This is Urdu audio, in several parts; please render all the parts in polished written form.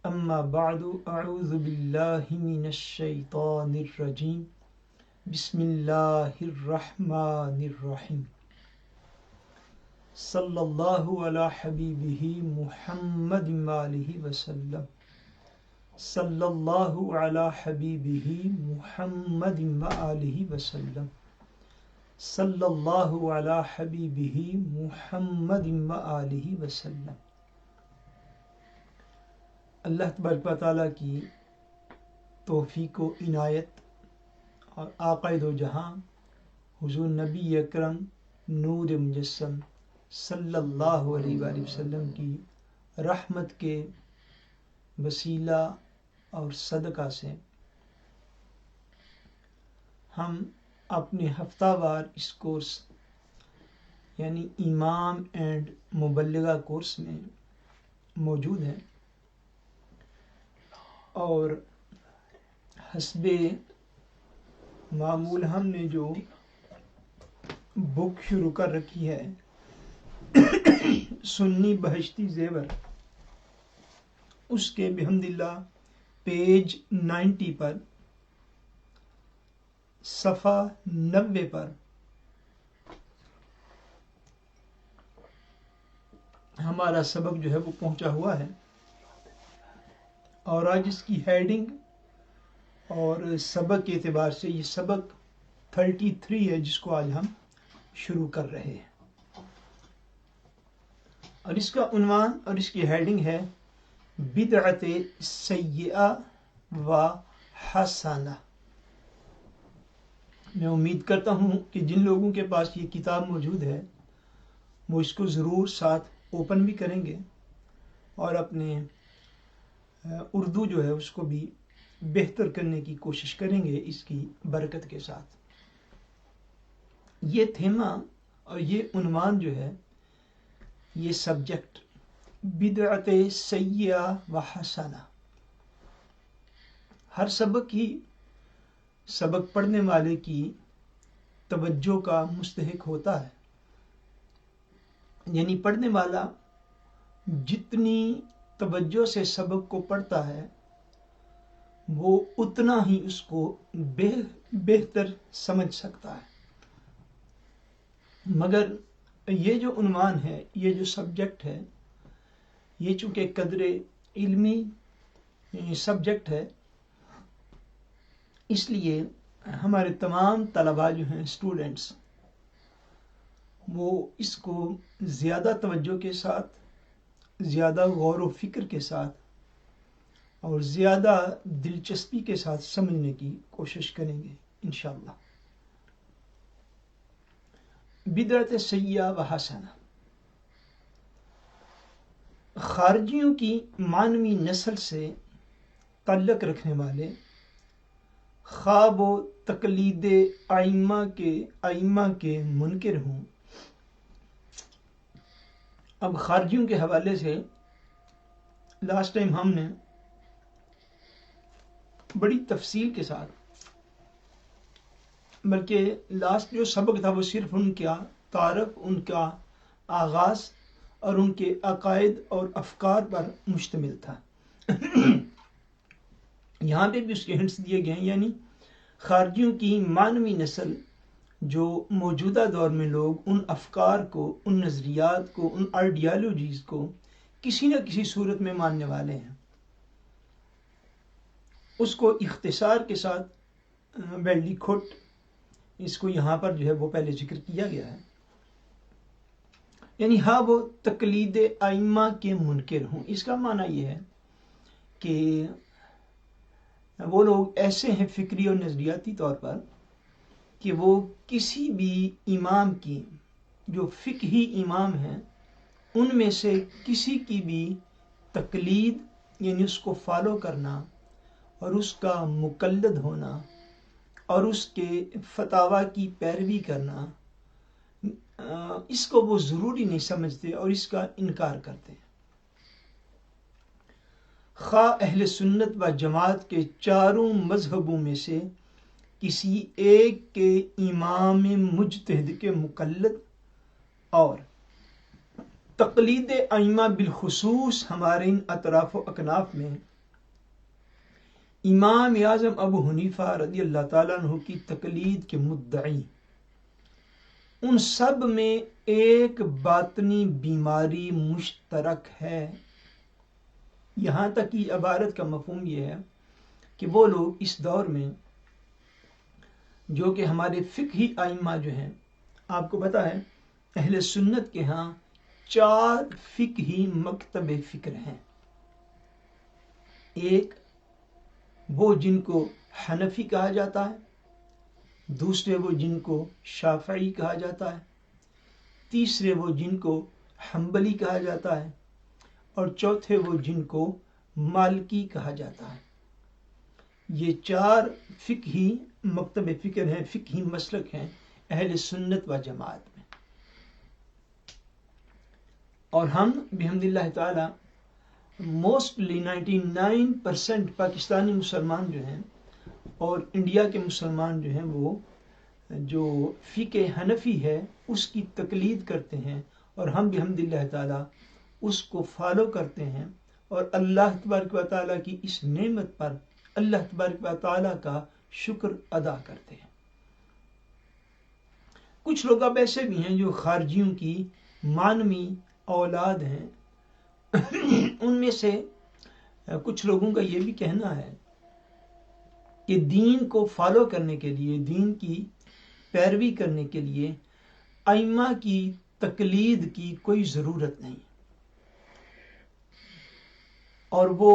اما بعد اعوذ باللہ من الشیطان الرجیم بسم اللہ الرحمن الرحیم صلی اللہ علی حبیبہ محمد وآلہ وسلم صلی اللہ علی حبیبہ محمد وآلہ وسلم صلی اللہ علی حبیبہ محمد وآلہ وسلم۔ اللہ تبارک و تعالیٰ کی توفیق و عنایت اور آقائے دو جہاں حضور نبی اکرم نور مجسم صلی اللہ علیہ وآلہ وسلم کی رحمت کے وسیلہ اور صدقہ سے ہم اپنے ہفتہ وار اس کورس یعنی امام اینڈ مبلغہ کورس میں موجود ہیں، اور حسب معمول ہم نے جو بک شروع کر رکھی ہے سنی بہشتی زیور، اس کے بحمد اللہ پیج 90 پر صفحہ 90 پر ہمارا سبق جو ہے وہ پہنچا ہوا ہے، اور آج اس کی ہیڈنگ اور سبق کے اعتبار سے یہ سبق 33 ہے جس کو آج ہم شروع کر رہے ہیں، اور اس کا عنوان اور اس کی ہیڈنگ ہے بدعت سیئہ و حسنہ۔ میں امید کرتا ہوں کہ جن لوگوں کے پاس یہ کتاب موجود ہے وہ اس کو ضرور ساتھ اوپن بھی کریں گے اور اپنے اردو جو ہے اس کو بھی بہتر کرنے کی کوشش کریں گے اس کی برکت کے ساتھ۔ یہ تھیما اور یہ عنوان جو ہے، یہ سبجیکٹ بدعت سیئہ و حسنہ، ہر سبق پڑھنے والے کی توجہ کا مستحق ہوتا ہے، یعنی پڑھنے والا جتنی توجہ سے سبق کو پڑھتا ہے وہ اتنا ہی اس کو بہتر سمجھ سکتا ہے۔ مگر یہ جو عنوان ہے، یہ جو سبجیکٹ ہے، یہ چونکہ قدر علمی سبجیکٹ ہے، اس لیے ہمارے تمام طلباء جو ہیں اسٹوڈنٹس، وہ اس کو زیادہ توجہ کے ساتھ، زیادہ غور و فکر کے ساتھ اور زیادہ دلچسپی کے ساتھ سمجھنے کی کوشش کریں گے انشاءاللہ۔ بدعت سیئہ و حسنہ، خارجیوں کی مانوی نسل سے تعلق رکھنے والے خواب و تقلید ائمہ کے منکر ہوں۔ اب خارجیوں کے حوالے سے لاسٹ ٹائم ہم نے بڑی تفصیل کے ساتھ، بلکہ لاسٹ جو سبق تھا وہ صرف ان کا تعارف، ان کا آغاز اور ان کے عقائد اور افکار پر مشتمل تھا۔ یہاں پہ بھی اس کے ہنٹس دیے گئے ہیں، یعنی خارجیوں کی مانوی نسل جو موجودہ دور میں لوگ ان افکار کو، ان نظریات کو، ان آئیڈیالوجیز کو کسی نہ کسی صورت میں ماننے والے ہیں، اس کو اختصار کے ساتھ ویلی کھٹ اس کو یہاں پر جو ہے وہ پہلے ذکر کیا گیا ہے، یعنی ہاں وہ تقلید ائمہ کے منکر ہوں۔ اس کا معنی یہ ہے کہ وہ لوگ ایسے ہیں فکری اور نظریاتی طور پر کہ وہ کسی بھی امام کی، جو فقہی امام ہیں ان میں سے کسی کی بھی تقلید یعنی اس کو فالو کرنا اور اس کا مقلد ہونا اور اس کے فتاوی کی پیروی کرنا، اس کو وہ ضروری نہیں سمجھتے اور اس کا انکار کرتے ہیں۔ خواہ اہل سنت و جماعت کے چاروں مذہبوں میں سے کسی ایک کے امام مجتہد کے مقلد اور تقلید ائمہ بالخصوص ہمارے ان اطراف و اکناف میں امام اعظم ابو حنیفہ رضی اللہ تعالیٰ عنہ کی تقلید کے مدعی، ان سب میں ایک باطنی بیماری مشترک ہے۔ یہاں تک کہ عبارت کا مفہوم یہ ہے کہ وہ لوگ اس دور میں جو کہ ہمارے فقہی ائمہ جو ہیں، آپ کو پتہ ہے اہل سنت کے ہاں 4 فقہی مکتب فکر ہیں۔ ایک وہ جن کو حنفی کہا جاتا ہے، دوسرے وہ جن کو شافعی کہا جاتا ہے، تیسرے وہ جن کو حنبلی کہا جاتا ہے، اور چوتھے وہ جن کو مالکی کہا جاتا ہے۔ یہ 4 فقہی مکتب فکر ہیں، فقہی مسلک ہیں اہل سنت و جماعت میں۔ اور ہم بحمد اللہ تعالی موسٹلی 99% پاکستانی مسلمان جو ہیں اور انڈیا کے مسلمان جو ہیں وہ جو فقہ حنفی ہے اس کی تقلید کرتے ہیں، اور ہم بحمد اللہ تعالی اس کو فالو کرتے ہیں، اور اللہ تبارک و تعالیٰ کی اس نعمت پر اللہ تبارک و تعالیٰ کا شکر ادا کرتے ہیں۔ کچھ لوگ اب ایسے بھی ہیں جو خارجیوں کی مانوی اولاد ہیں۔ ان میں سے کچھ لوگوں کا یہ بھی کہنا ہے کہ دین کو فالو کرنے کے لیے، دین کی پیروی کرنے کے لیے ائمہ کی تقلید کی کوئی ضرورت نہیں، اور وہ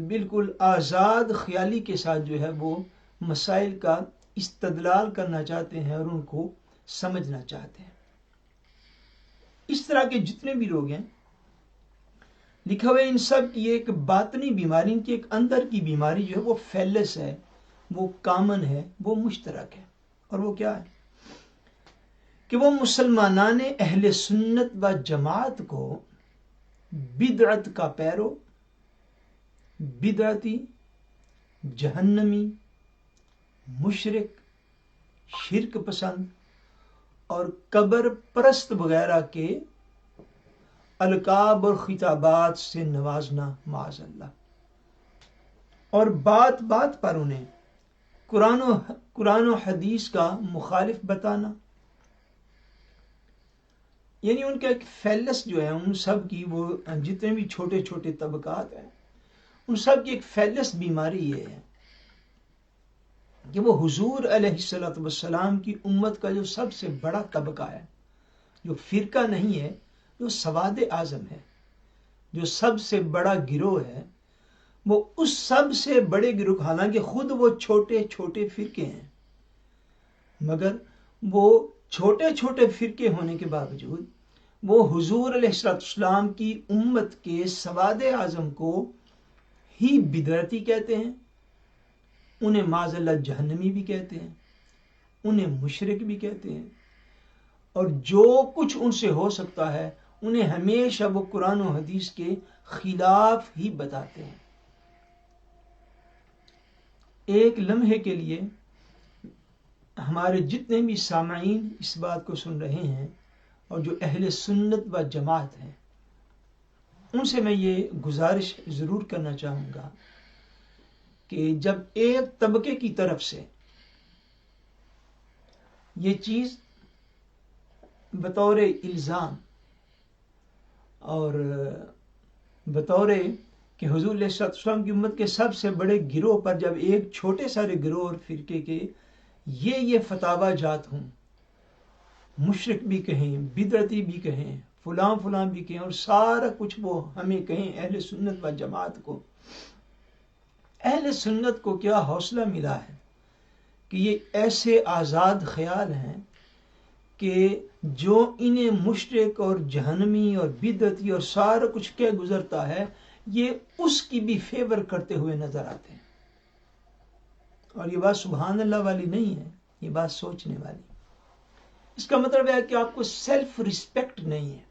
بالکل آزاد خیالی کے ساتھ جو ہے وہ مسائل کا استدلال کرنا چاہتے ہیں اور ان کو سمجھنا چاہتے ہیں۔ اس طرح کے جتنے بھی لوگ ہیں، لکھا ہوا ان سب کی ایک باطنی بیماری، ان کی ایک اندر کی بیماری جو ہے وہ فیلس ہے، وہ کامن ہے، وہ مشترک ہے، اور وہ کیا ہے کہ وہ مسلمانان اہل سنت و جماعت کو بدعت کا پیرو، بدعتی، جہنمی، مشرک، شرک پسند اور قبر پرست وغیرہ کے القاب اور خطابات سے نوازنا معاذ اللہ، اور بات بات پر انہیں قرآن و حدیث کا مخالف بتانا۔ یعنی ان کا ایک فیلس جو ہے، ان سب کی وہ جتنے بھی چھوٹے چھوٹے طبقات ہیں، ان سب کی ایک فیلس بیماری یہ ہے کہ وہ حضور علیہ الصلوۃ والسلام کی امت کا جو سب سے بڑا طبقہ ہے، جو فرقہ نہیں ہے، جو سواد اعظم ہے، جو سب سے بڑا گروہ ہے، وہ اس سب سے بڑے گروہ، حالانکہ خود وہ چھوٹے چھوٹے فرقے ہیں، مگر وہ چھوٹے چھوٹے فرقے ہونے کے باوجود وہ حضور علیہ السلام کی امت کے سواد اعظم کو ہی بدعتی کہتے ہیں، انہیں معاذ اللہ جہنمی بھی کہتے ہیں، انہیں مشرک بھی کہتے ہیں، اور جو کچھ ان سے ہو سکتا ہے انہیں ہمیشہ وہ قرآن و حدیث کے خلاف ہی بتاتے ہیں۔ ایک لمحے کے لیے ہمارے جتنے بھی سامعین اس بات کو سن رہے ہیں اور جو اہل سنت و جماعت ہیں، ان سے میں یہ گزارش ضرور کرنا چاہوں گا کہ جب ایک طبقے کی طرف سے یہ چیز بطور الزام اور بطور کہ حضور علیہ السلام کی امت کے سب سے بڑے گروہ پر جب ایک چھوٹے سارے گروہ اور فرقے کے یہ فتاوا جات ہوں، مشرک بھی کہیں، بدعتی بھی کہیں، فلاں فلاں بھی کہیں، اور سارا کچھ وہ ہمیں کہیں اہل سنت و جماعت کو، اہل سنت کو کیا حوصلہ ملا ہے کہ یہ ایسے آزاد خیال ہیں کہ جو انہیں مشرک اور جہنمی اور بدعتی اور سارا کچھ کہہ گزرتا ہے، یہ اس کی بھی فیور کرتے ہوئے نظر آتے ہیں۔ اور یہ بات سبحان اللہ والی نہیں ہے، یہ بات سوچنے والی۔ اس کا مطلب ہے کہ آپ کو سیلف ریسپیکٹ نہیں ہے۔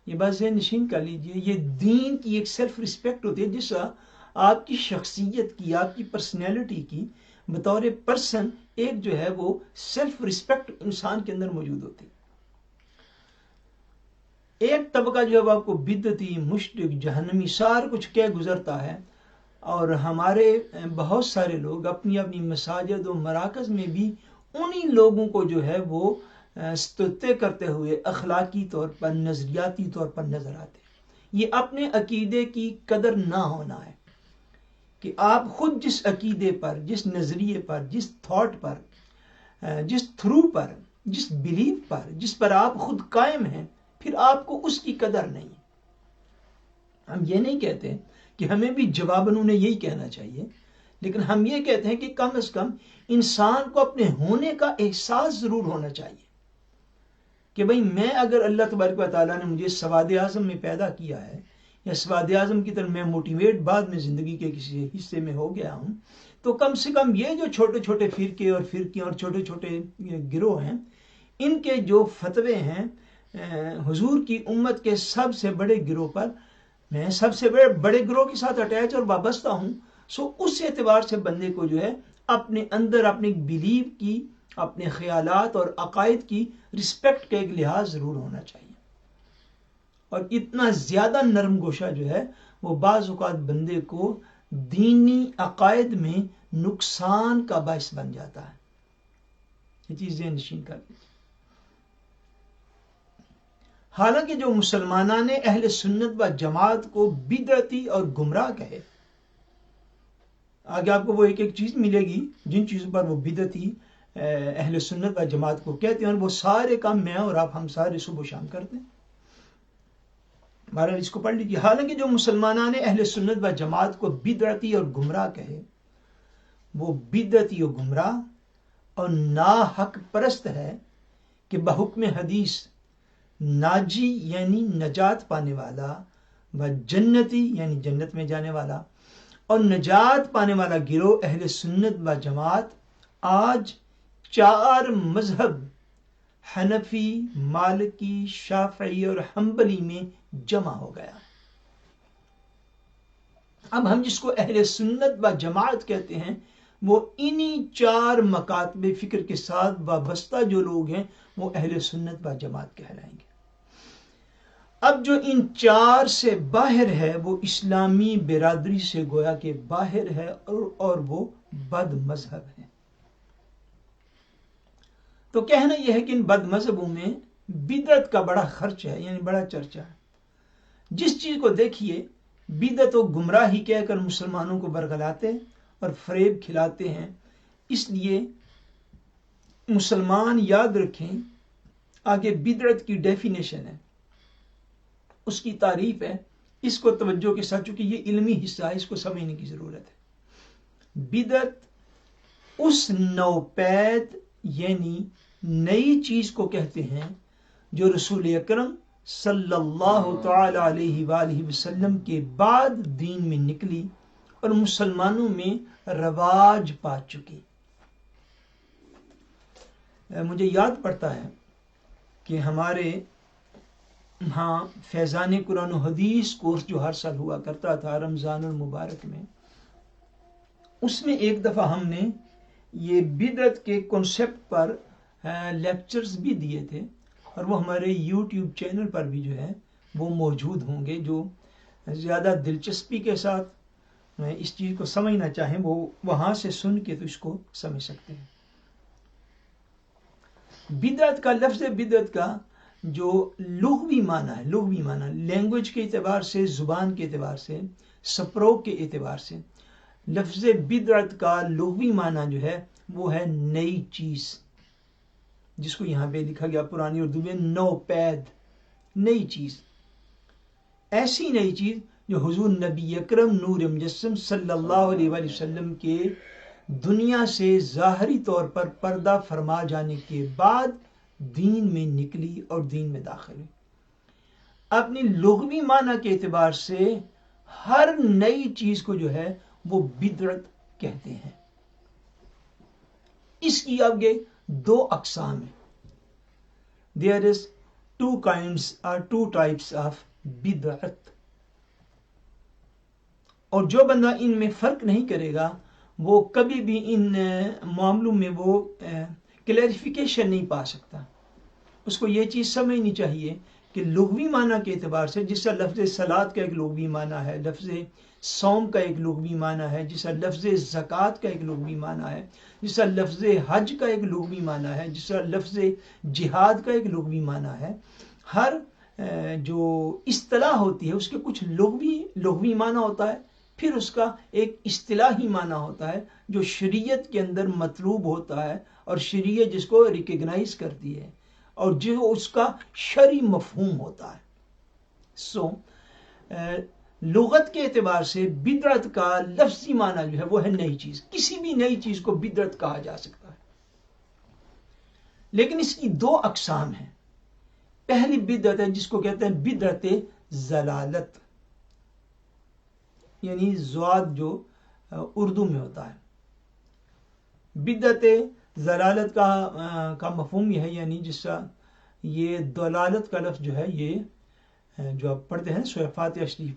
یہ بات ذہن نشین کر لیجئے، یہ دین کی ایک سیلف ریسپیکٹ ہوتی ہے، جس کا آپ کی شخصیت کی، آپ کی پرسنالٹی کی بطور پرسن ایک جو ہے وہ سیلف ریسپیکٹ انسان کے اندر موجود ہوتی ہے۔ ایک طبقہ جو ہے وہ آپ کو بدعتی، مشرک، جہنمی سارا کچھ کہہ گزرتا ہے، اور ہمارے بہت سارے لوگ اپنی اپنی مساجد و مراکز میں بھی انہی لوگوں کو جو ہے وہ ستوتے کرتے ہوئے اخلاقی طور پر، نظریاتی طور پر نظر آتے ہیں۔ یہ اپنے عقیدے کی قدر نہ ہونا ہے کہ آپ خود جس عقیدے پر، جس نظریے پر، جس تھاٹ پر، جس تھرو پر، جس بلیف پر، جس پر آپ خود قائم ہیں، پھر آپ کو اس کی قدر نہیں۔ ہم یہ نہیں کہتے کہ ہمیں بھی جواباً انہیں یہی کہنا چاہیے، لیکن ہم یہ کہتے ہیں کہ کم از کم انسان کو اپنے ہونے کا احساس ضرور ہونا چاہیے کہ بھئی میں اگر اللہ تبارک و تعالیٰ نے مجھے سواد اعظم میں پیدا کیا ہے، یا سواد اعظم کی طرح میں موٹیویٹ بعد میں زندگی کے کسی حصے میں ہو گیا ہوں، تو کم سے کم یہ جو چھوٹے چھوٹے فرقے اور فرقیاں اور چھوٹے چھوٹے گروہ ہیں، ان کے جو فتوے ہیں حضور کی امت کے سب سے بڑے گروہ پر میں سب سے بڑے گروہ کے ساتھ اٹیچ اور وابستہ ہوں، سو اس اعتبار سے بندے کو جو ہے اپنے اندر اپنی بلیف کی، اپنے خیالات اور عقائد کی رسپیکٹ کا ایک لحاظ ضرور ہونا چاہیے۔ اور اتنا زیادہ نرم گوشہ جو ہے وہ بعض اوقات بندے کو دینی عقائد میں نقصان کا باعث بن جاتا ہے۔ یہ چیز ذہن نشین کر لیجیے۔ حالانکہ جو مسلمانان اہل سنت و جماعت کو بدعتی اور گمراہ کہے، آگے آپ کو وہ ایک ایک چیز ملے گی جن چیزوں پر وہ بدعتی اہل سنت و جماعت کو کہتے ہیں، اور وہ سارے کام میں اور آپ ہم سارے صبح و شام کرتے ہیں۔ بہرحال اس کو پڑھ لیجیے۔ حالانکہ جو مسلمانان اہل سنت و جماعت کو بدعتی اور گمراہ کہے، وہ بدعتی و گمراہ اور ناحق پرست ہے کہ بحکم حدیث ناجی یعنی نجات پانے والا، و جنتی یعنی جنت میں جانے والا، اور نجات پانے والا گروہ اہل سنت و جماعت آج 4 مذہب حنفی، مالکی، شافعی اور حنبلی میں جمع ہو گیا۔ اب ہم جس کو اہل سنت و جماعت کہتے ہیں، وہ انہی 4 مکاتب فکر کے ساتھ وابستہ جو لوگ ہیں وہ اہل سنت و جماعت کہلائیں گے۔ اب جو ان 4 سے باہر ہے وہ اسلامی برادری سے گویا کہ باہر ہے، اور وہ بد مذہب ہے۔ تو کہنا یہ ہے کہ ان بد مذہبوں میں بدعت کا بڑا خرچ ہے، یعنی بڑا چرچا ہے۔ جس چیز کو دیکھیے بدعت و گمراہی کہہ کر مسلمانوں کو برگلاتے اور فریب کھلاتے ہیں۔ اس لیے مسلمان یاد رکھیں، آگے بدعت کی ڈیفینیشن ہے، اس کی تعریف ہے، اس کو توجہ کے ساتھ، چونکہ یہ علمی حصہ ہے، اس کو سمجھنے کی ضرورت ہے۔ بدعت اس نوپید یعنی نئی چیز کو کہتے ہیں جو رسول اکرم صلی اللہ تعالی علیہ وآلہ وسلم کے بعد دین میں نکلی اور مسلمانوں میں رواج پا چکی۔ مجھے یاد پڑتا ہے کہ ہمارے ہاں فیضان قرآن و حدیث کورس جو ہر سال ہوا کرتا تھا رمضان المبارک میں، اس میں ایک دفعہ ہم نے یہ بدعت کے کنسپٹ پر لیکچرز بھی دیے تھے، اور وہ ہمارے یوٹیوب چینل پر بھی جو ہے وہ موجود ہوں گے۔ جو زیادہ دلچسپی کے ساتھ اس چیز کو سمجھنا چاہیں وہ وہاں سے سن کے تو اس کو سمجھ سکتے ہیں۔ بدعت کا لفظ بدعت کا جو لغوی معنی ہے، لغوی معنی لینگویج کے اعتبار سے، زبان کے اعتبار سے، سپروک کے اعتبار سے، لفظ بدعت کا لغوی معنی جو ہے وہ ہے نئی چیز، جس کو یہاں پہ لکھا گیا پرانی اردو میں نو پید، نئی چیز، ایسی نئی چیز جو حضور نبی اکرم نور مجسم صلی اللہ علیہ وآلہ وسلم کے دنیا سے ظاہری طور پر پردہ فرما جانے کے بعد دین میں نکلی اور دین میں داخل ہوئی۔ اپنی لغوی معنی کے اعتبار سے ہر نئی چیز کو جو ہے وہ بدعت کہتے ہیں۔ اس کی آگے 2 اقسام ہیں۔ There is 2 types of بدعت، اور جو بندہ ان میں فرق نہیں کرے گا وہ کبھی بھی ان معاملوں میں وہ کلیریفیکیشن نہیں پا سکتا۔ اس کو یہ چیز سمجھنی چاہیے کہ لغوی معنی کے اعتبار سے جس طرح لفظ صلات کا ایک لغوی معنی ہے، لفظ صوم کا ایک لغوی معنی ہے، جس طرح لفظ زکوٰۃ کا ایک لغوی معنی ہے، جس طرح لفظ حج کا ایک لغوی معنی ہے، جس طرح لفظ جہاد کا ایک لغوی معنی ہے، ہر جو اصطلاح ہوتی ہے اس کے کچھ لغوی معنی ہوتا ہے، پھر اس کا ایک اصطلاحی معنی ہوتا ہے جو شریعت کے اندر مطلوب ہوتا ہے اور شریعت جس کو ریکگنائز کرتی ہے اور جو اس کا شرعی مفہوم ہوتا ہے۔ لغت کے اعتبار سے بدعت کا لفظی معنی جو ہے وہ ہے نئی چیز، کسی بھی نئی چیز کو بدعت کہا جا سکتا ہے، لیکن اس کی دو اقسام ہیں۔ پہلی بدعت ہے جس کو کہتے ہیں بدعت ضلالت، یعنی زواد جو اردو میں ہوتا ہے۔ بدعت ضلالت کا مفہوم یہ ہے، یعنی جس طرح یہ دلالت کا لفظ جو ہے یہ جو آپ پڑھتے ہیں سورہ فاتحہ شریف،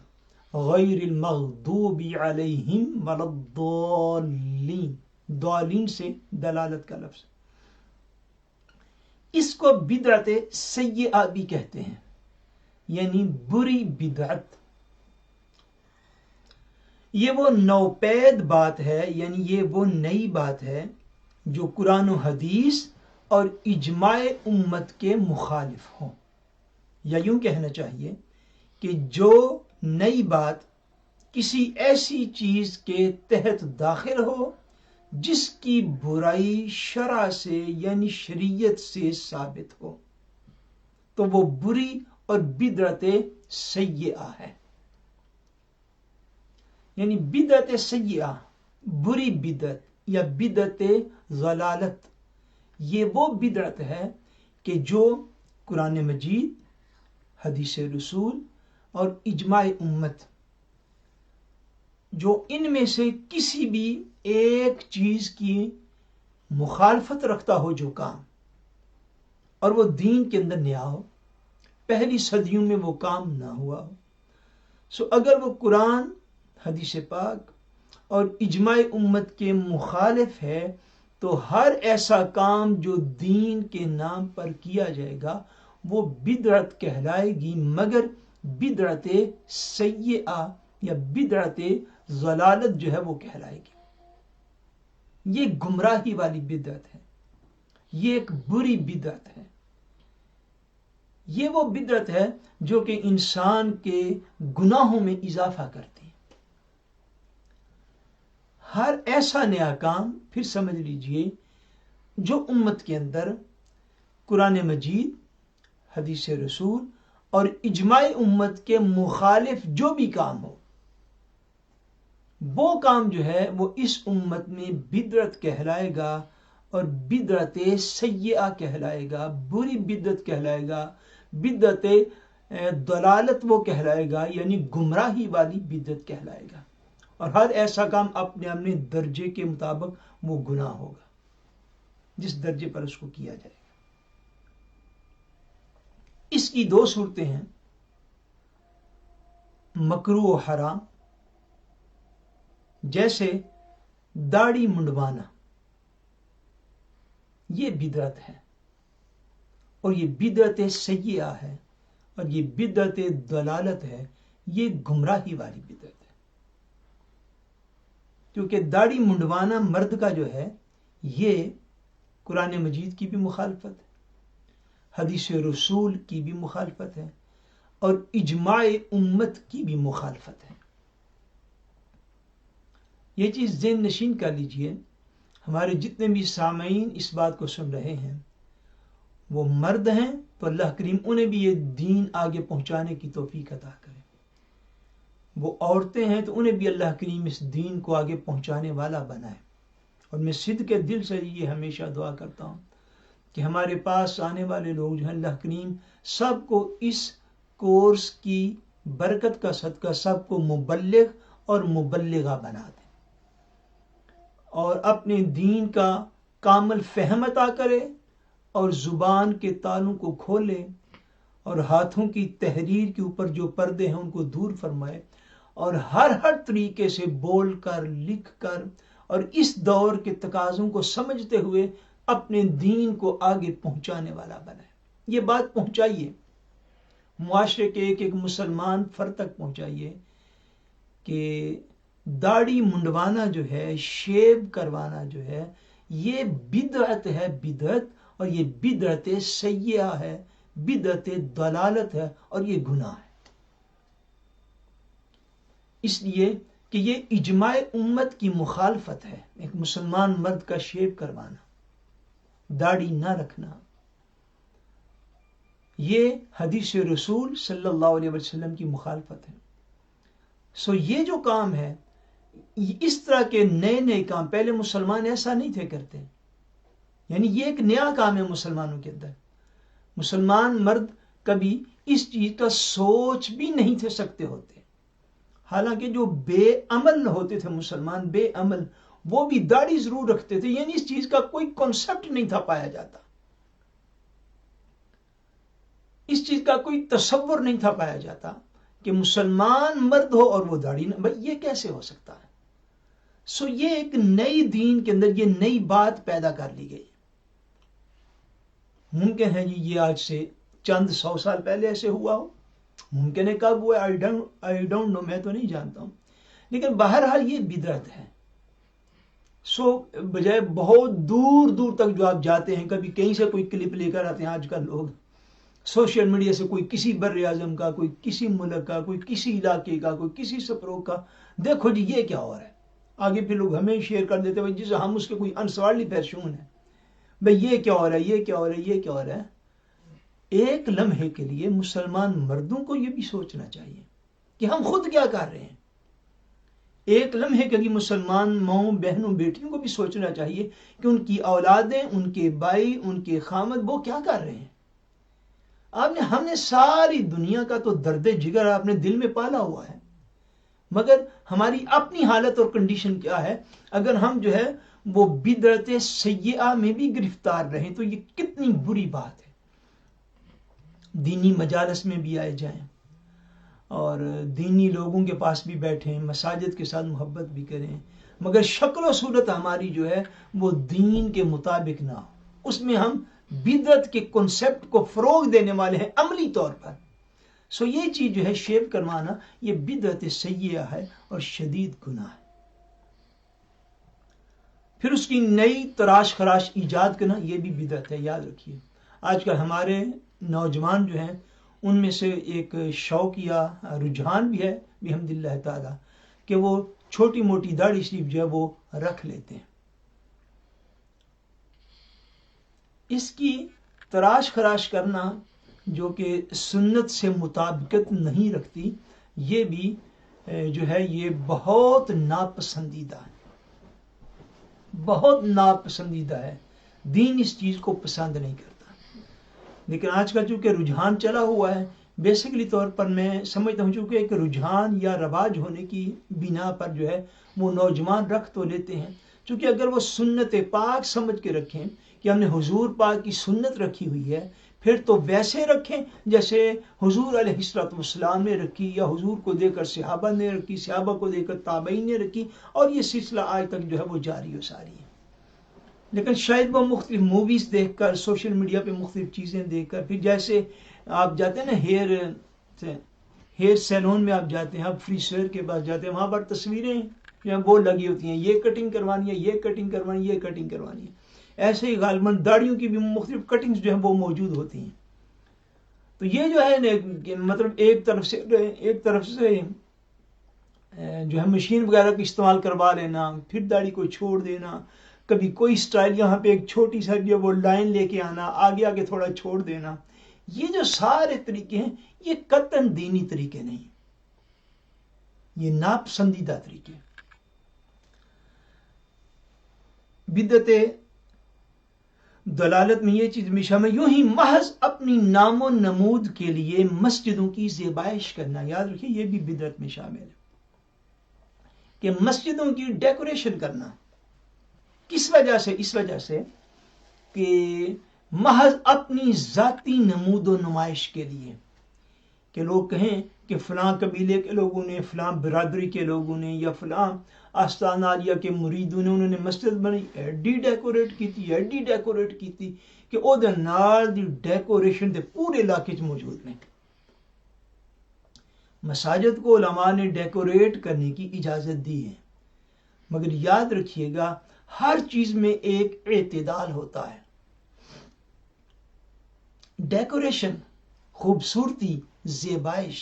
غیر المغضوب علیہم ولا الضالین، ضالین سے دلالت کا لفظ، اس کو بدعت سیئہ بھی کہتے ہیں، یعنی بری بدعت۔ یہ وہ نوپید بات ہے، یعنی یہ وہ نئی بات ہے جو قرآن و حدیث اور اجماع امت کے مخالف ہوں، یا یوں کہنا چاہیے کہ جو نئی بات کسی ایسی چیز کے تحت داخل ہو جس کی برائی شرع سے یعنی شریعت سے ثابت ہو، تو وہ بری اور بدعت سیئہ ہے۔ یعنی بدعت سیئہ، بری بدعت یا بدعت ضلالت، یہ وہ بدعت ہے کہ جو قرآن مجید، حدیث رسول اور اجماع امت، جو ان میں سے کسی بھی ایک چیز کی مخالفت رکھتا ہو جو کام، اور وہ دین کے اندر نیا ہو، پہلی صدیوں میں وہ کام نہ ہوا ہو، سو اگر وہ قرآن، حدیث پاک اور اجماع امت کے مخالف ہے تو ہر ایسا کام جو دین کے نام پر کیا جائے گا وہ بدعت کہلائے گی، مگر بدعت سیئہ یا بدعت ضلالت جو ہے وہ کہلائے گی۔ یہ گمراہی والی بدعت ہے، یہ ایک بری بدعت ہے، یہ وہ بدعت ہے جو کہ انسان کے گناہوں میں اضافہ کرتی ہے۔ ہر ایسا نیا کام، پھر سمجھ لیجئے، جو امت کے اندر قرآن مجید، حدیث رسول اور اجماع امت کے مخالف جو بھی کام ہو، وہ کام جو ہے وہ اس امت میں بدعت کہلائے گا اور بدعت سیئہ کہلائے گا، بری بدعت کہلائے گا، بدعت ضلالت وہ کہلائے گا، یعنی گمراہی والی بدعت کہلائے گا، اور ہر ایسا کام اپنے اپنے درجے کے مطابق وہ گناہ ہوگا جس درجے پر اس کو کیا جائے گا۔ اس کی دو صورتیں ہیں، مکروہ و حرام، جیسے داڑھی منڈوانا، یہ بدعت ہے اور یہ بدعت سیئہ ہے اور یہ بدعت ضلالت ہے، یہ گمراہی والی بدعت ہے، کیونکہ داڑھی منڈوانا مرد کا جو ہے یہ قرآن مجید کی بھی مخالفت ہے، حدیث رسول کی بھی مخالفت ہے اور اجماع امت کی بھی مخالفت ہے۔ یہ چیز ذہن نشین کر لیجئے، ہمارے جتنے بھی سامعین اس بات کو سن رہے ہیں وہ مرد ہیں تو اللہ کریم انہیں بھی یہ دین آگے پہنچانے کی توفیق عطا کرے، وہ عورتیں ہیں تو انہیں بھی اللہ کریم اس دین کو آگے پہنچانے والا بنائے۔ اور میں صدق کے دل سے یہ ہمیشہ دعا کرتا ہوں کہ ہمارے پاس آنے والے لوگ جو ہیں اللہ کریم سب کو اس کورس کی برکت کا صدقہ سب کو مبلغ اور مبلغہ بنا دے اور اپنے دین کا کامل فہم عطا کرے اور زبان کے تالوں کو کھولے اور ہاتھوں کی تحریر کے اوپر جو پردے ہیں ان کو دور فرمائے اور ہر طریقے سے بول کر، لکھ کر اور اس دور کے تقاضوں کو سمجھتے ہوئے اپنے دین کو آگے پہنچانے والا بنائے۔ یہ بات پہنچائیے معاشرے کے ایک مسلمان فرد تک پہنچائیے کہ داڑھی منڈوانا جو ہے، شیب کروانا جو ہے، یہ بدعت ہے، بدعت، اور یہ بدعت سیئہ ہے، بدعت ضلالت ہے، اور یہ گناہ ہے۔ اس لیے کہ یہ اجماع امت کی مخالفت ہے، ایک مسلمان مرد کا شیب کروانا، داڑھی نہ رکھنا، یہ حدیث رسول صلی اللہ علیہ وسلم کی مخالفت ہے۔ یہ جو کام ہے، اس طرح کے نئے نئے کام پہلے مسلمان ایسا نہیں تھے کرتے، یعنی یہ ایک نیا کام ہے مسلمانوں کے اندر۔ مسلمان مرد کبھی اس چیز کا سوچ بھی نہیں تھے سکتے ہوتے، حالانکہ جو بے عمل ہوتے تھے مسلمان، بے عمل، وہ بھی داڑھی ضرور رکھتے تھے، یعنی اس چیز کا کوئی کانسیپٹ نہیں تھا پایا جاتا، اس چیز کا کوئی تصور نہیں تھا پایا جاتا کہ مسلمان مرد ہو اور وہ داڑھی نہ، بھائی یہ کیسے ہو سکتا ہے؟ یہ ایک نئی دین کے اندر یہ نئی بات پیدا کر لی گئی۔ ممکن ہے جی یہ آج سے چند 100 سال پہلے ایسے ہوا ہو، ممکن ہے کب ہوا، آئی ڈونٹ نو، میں تو نہیں جانتا ہوں، لیکن بہرحال یہ بدعت ہے۔ بجائے بہت دور دور تک جو آپ جاتے ہیں، کبھی کہیں سے کوئی کلپ لے کر آتے ہیں آج کل لوگ، سوشل میڈیا سے، کوئی کسی بر اعظم کا، کوئی کسی ملک کا، کوئی کسی علاقے کا، کوئی کسی سپرو کا، دیکھو جی یہ کیا ہو رہا ہے، آگے پھر لوگ ہمیں شیئر کر دیتے ہیں جسے ہم اس کے کوئی انسوارلی پیشون ہیں، بھئی یہ کیا ہو رہا ہے، یہ کیا ہو رہا ہے، یہ کیا ہو رہا ہے۔ ایک لمحے کے لیے مسلمان مردوں کو یہ بھی سوچنا چاہیے کہ ہم خود کیا کر رہے ہیں۔ ایک لمحے کے لیے مسلمان ماؤں، بہنوں، بیٹیوں کو بھی سوچنا چاہیے کہ ان کی اولادیں، ان کے بھائی، ان کے خامد، وہ کیا کر رہے ہیں۔ ہم نے ساری دنیا کا تو درد جگر اپنے دل میں پالا ہوا ہے، مگر ہماری اپنی حالت اور کنڈیشن کیا ہے؟ اگر ہم جو ہے وہ بدعت سیئہ میں بھی گرفتار رہیں تو یہ کتنی بری بات ہے۔ دینی مجالس میں بھی آئے جائیں اور دینی لوگوں کے پاس بھی بیٹھیں، مساجد کے ساتھ محبت بھی کریں، مگر شکل و صورت ہماری جو ہے وہ دین کے مطابق نہ ہو، اس میں ہم بدعت کے کنسپٹ کو فروغ دینے والے ہیں عملی طور پر۔ یہ چیز جو ہے شیو کروانا، یہ بدعت سیئہ ہے اور شدید گناہ ہے۔ پھر اس کی نئی تراش خراش ایجاد کرنا، یہ بھی بدعت ہے، یاد رکھیے۔ آج کل ہمارے نوجوان جو ہیں ان میں سے ایک شوق یا رجحان بھی ہے بحمداللہ تعالی کہ وہ چھوٹی موٹی داڑھی شریف جو ہے وہ رکھ لیتے ہیں۔ اس کی تراش خراش کرنا جو کہ سنت سے مطابقت نہیں رکھتی، یہ بھی جو ہے یہ بہت ناپسندیدہ ہے، بہت ناپسندیدہ ہے۔ دین اس چیز کو پسند نہیں کرتا، لیکن آج کل چونکہ رجحان چلا ہوا ہے، بیسیکلی طور پر میں سمجھتا ہوں چونکہ ایک رجحان یا رواج ہونے کی بنا پر جو ہے وہ نوجوان رکھ تو لیتے ہیں، چونکہ اگر وہ سنت پاک سمجھ کے رکھیں کہ ہم نے حضور پاک کی سنت رکھی ہوئی ہے، پھر تو ویسے رکھیں جیسے حضور علیہ السلام نے رکھی، یا حضور کو دے کر صحابہ نے رکھی، صحابہ کو دے کر تابعین نے رکھی، اور یہ سلسلہ آج تک جو ہے وہ جاری و ساری ہے۔ لیکن شاید وہ مختلف موویز دیکھ کر، سوشل میڈیا پہ مختلف چیزیں دیکھ کر، پھر جیسے آپ جاتے ہیں نا ہیئر سیلون میں آپ جاتے ہیں، آپ فری سیئر کے پاس جاتے ہیں، وہاں پر تصویریں جو ہیں وہ لگی ہوتی ہیں، یہ کٹنگ کروانی ہے، یہ کٹنگ کروانی ہے، یہ کٹنگ کروانی ہے۔ ایسے ہی غالباً داڑھیوں کی بھی مختلف کٹنگز جو ہیں وہ موجود ہوتی ہیں۔ تو یہ جو ہے مطلب ایک طرف سے جو ہے مشین وغیرہ کا استعمال کروا لینا، پھر داڑھی کو چھوڑ دینا، کبھی کوئی سٹائل یہاں پہ ایک چھوٹی سا جو وہ لائن لے کے آنا، آگے آگے تھوڑا چھوڑ دینا، یہ جو سارے طریقے ہیں یہ قطعاً دینی طریقے نہیں، یہ ناپسندیدہ طریقے۔ بدعت دلالت میں یہ چیز ہمیشہ میں یوں ہی محض اپنی نام و نمود کے لیے مسجدوں کی زیبائش کرنا، یاد رکھیے یہ بھی بدعت میں شامل ہے کہ مسجدوں کی ڈیکوریشن کرنا۔ کس وجہ سے؟ اس وجہ سے کہ محض اپنی ذاتی نمود و نمائش کے لیے، کہ لوگ کہیں کہ فلاں قبیلے کے لوگوں نے، فلاں برادری کے لوگوں نے، یا فلاں آستانہ عالیہ کے مریدوں نے، انہوں نے مسجد بنائی، ایڈی ڈیکوریٹ کی تھی کہ وہ نال دی ڈیکوریشن دے پورے علاقے موجود نہیں۔ مساجد کو علماء نے ڈیکوریٹ کرنے کی اجازت دی ہے، مگر یاد رکھیے گا ہر چیز میں ایک اعتدال ہوتا ہے۔ ڈیکوریشن، خوبصورتی، زیبائش،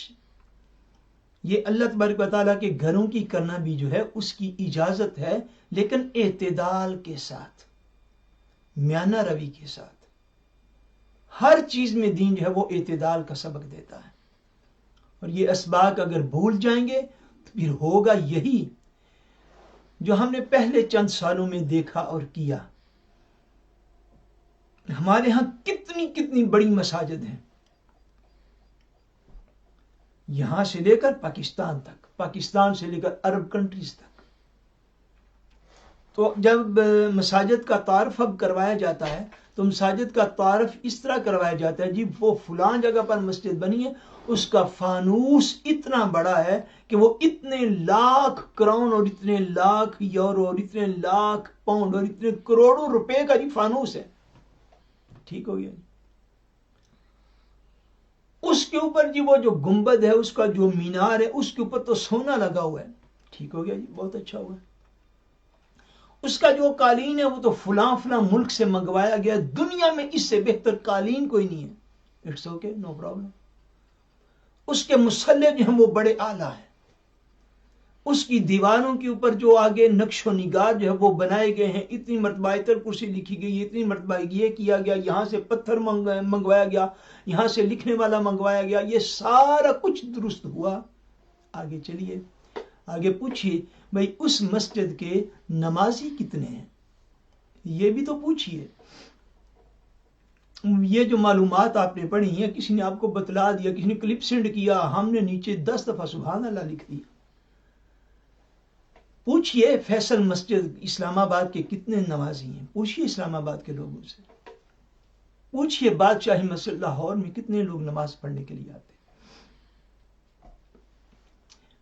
یہ اللہ تبارک و تعالیٰ کے گھروں کی کرنا بھی جو ہے اس کی اجازت ہے، لیکن اعتدال کے ساتھ، میانہ روی کے ساتھ۔ ہر چیز میں دین جو ہے وہ اعتدال کا سبق دیتا ہے، اور یہ اسباق اگر بھول جائیں گے تو پھر ہوگا یہی جو ہم نے پہلے چند سالوں میں دیکھا اور کیا۔ ہمارے ہاں کتنی بڑی مساجد ہیں، یہاں سے لے کر پاکستان تک، پاکستان سے لے کر عرب کنٹریز تک۔ تو جب مساجد کا تعارف اب کروایا جاتا ہے تو مساجد کا تعارف اس طرح کروایا جاتا ہے، جی وہ فلاں جگہ پر مسجد بنی ہے، اس کا فانوس اتنا بڑا ہے کہ وہ اتنے لاکھ کراؤن اور اتنے لاکھ یورو اور اتنے لاکھ پاؤنڈ اور اتنے کروڑوں روپے کا جی فانوس ہے۔ ٹھیک ہو گیا جی۔ اس کے اوپر جی وہ جو گنبد ہے، اس کا جو مینار ہے، اس کے اوپر تو سونا لگا ہوا ہے۔ ٹھیک ہو گیا جی، بہت اچھا ہوا ہے۔ اس کا جو قالین ہے وہ تو فلاں ملک سے منگوایا گیا، دنیا میں اس سے بہتر قالین کوئی نہیں ہے۔ It's okay, no problem. اس کے مصلے جو ہیں وہ بڑے اعلیٰ ہیں، اس کی دیواروں کے اوپر جو آگے نقش و نگار جو ہے وہ بنائے گئے ہیں، اتنی مرتبہ آیت الکرسی لکھی گئی، اتنی مرتبہ یہ کیا گیا، یہاں سے پتھر منگوایا گیا، یہاں سے لکھنے والا منگوایا گیا، یہ سارا کچھ درست ہوا۔ آگے چلیے، آگے پوچھئے بھائی اس مسجد کے نمازی کتنے ہیں، یہ بھی تو پوچھئے۔ یہ جو معلومات آپ نے پڑھی ہیں، کسی نے آپ کو بتلا دیا، کسی نے کلپ سینڈ کیا، ہم نے نیچے 10 دفعہ سبحان اللہ لکھ دیا۔ پوچھئے فیصل مسجد اسلام آباد کے کتنے نمازی ہیں، پوچھئے اسلام آباد کے لوگوں سے، پوچھئے بادشاہی مسجد لاہور میں کتنے لوگ نماز پڑھنے کے لیے آتے ہیں۔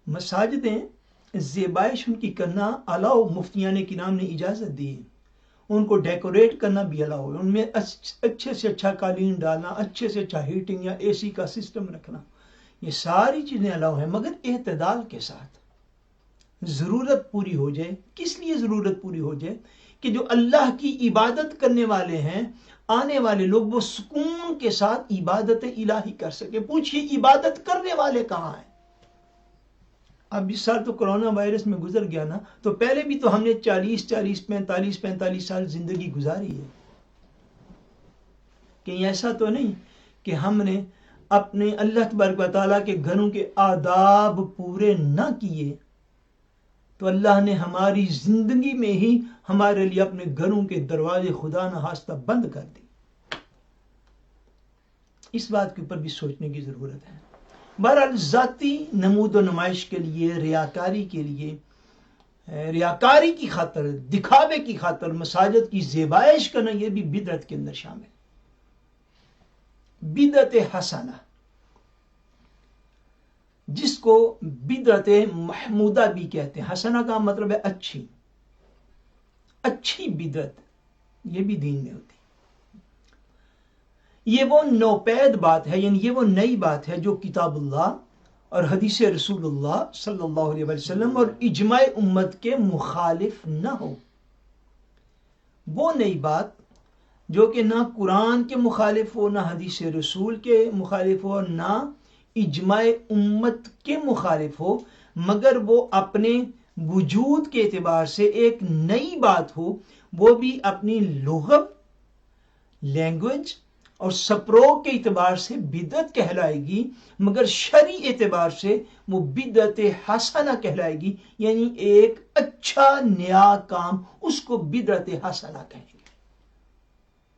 مساجدیں زیبائش ان کی کرنا الاؤ، مفتیان کرام نے اجازت دی ہے، ان کو ڈیکوریٹ کرنا بھی الاؤ ہے، ان میں اچھے سے اچھا قالین ڈالنا، اچھے سے اچھا ہیٹنگ یا اے سی کا سسٹم رکھنا، یہ ساری چیزیں الاؤ ہیں، مگر اعتدال کے ساتھ۔ ضرورت پوری ہو جائے، کس لیے ضرورت پوری ہو جائے؟ کہ جو اللہ کی عبادت کرنے والے ہیں، آنے والے لوگ وہ سکون کے ساتھ عبادت الہی کر سکے۔ پوچھئے عبادت کرنے والے کہاں ہیں؟ اب اس سال تو کرونا وائرس میں گزر گیا نا، تو پہلے بھی تو ہم نے 45 سال زندگی گزاری ہے۔ کہیں ایسا تو نہیں کہ ہم نے اپنے اللہ تبارک و تعالیٰ کے گھروں کے آداب پورے نہ کیے تو اللہ نے ہماری زندگی میں ہی ہمارے لیے اپنے گھروں کے دروازے خدا نخواستہ بند کر دی۔ اس بات کے اوپر بھی سوچنے کی ضرورت ہے۔ بہرحال ذاتی نمود و نمائش کے لیے، ریاکاری کے لیے، ریاکاری کی خاطر، دکھاوے کی خاطر مساجد کی زیبائش کرنا، یہ بھی بدعت کے اندر شامل ہے۔ بدعت حسنہ، جس کو بدعت محمودہ بھی کہتے ہیں۔ حسنہ کا مطلب ہے اچھی، اچھی بدعت، یہ بھی دین میں ہوتی ہے۔ یہ وہ نوپید بات ہے، یعنی یہ وہ نئی بات ہے جو کتاب اللہ اور حدیث رسول اللہ صلی اللہ علیہ وسلم اور اجماع امت کے مخالف نہ ہو۔ وہ نئی بات جو کہ نہ قرآن کے مخالف ہو، نہ حدیث رسول کے مخالف ہو، نہ اجماع امت کے مخالف ہو، مگر وہ اپنے وجود کے اعتبار سے ایک نئی بات ہو، وہ بھی اپنی لغت، لینگویج اور سپروگ کے اعتبار سے بدعت کہلائے گی، مگر شرعی اعتبار سے وہ بدعت حسنہ کہلائے گی، یعنی ایک اچھا نیا کام، اس کو بدعت حسنہ کہیں گے۔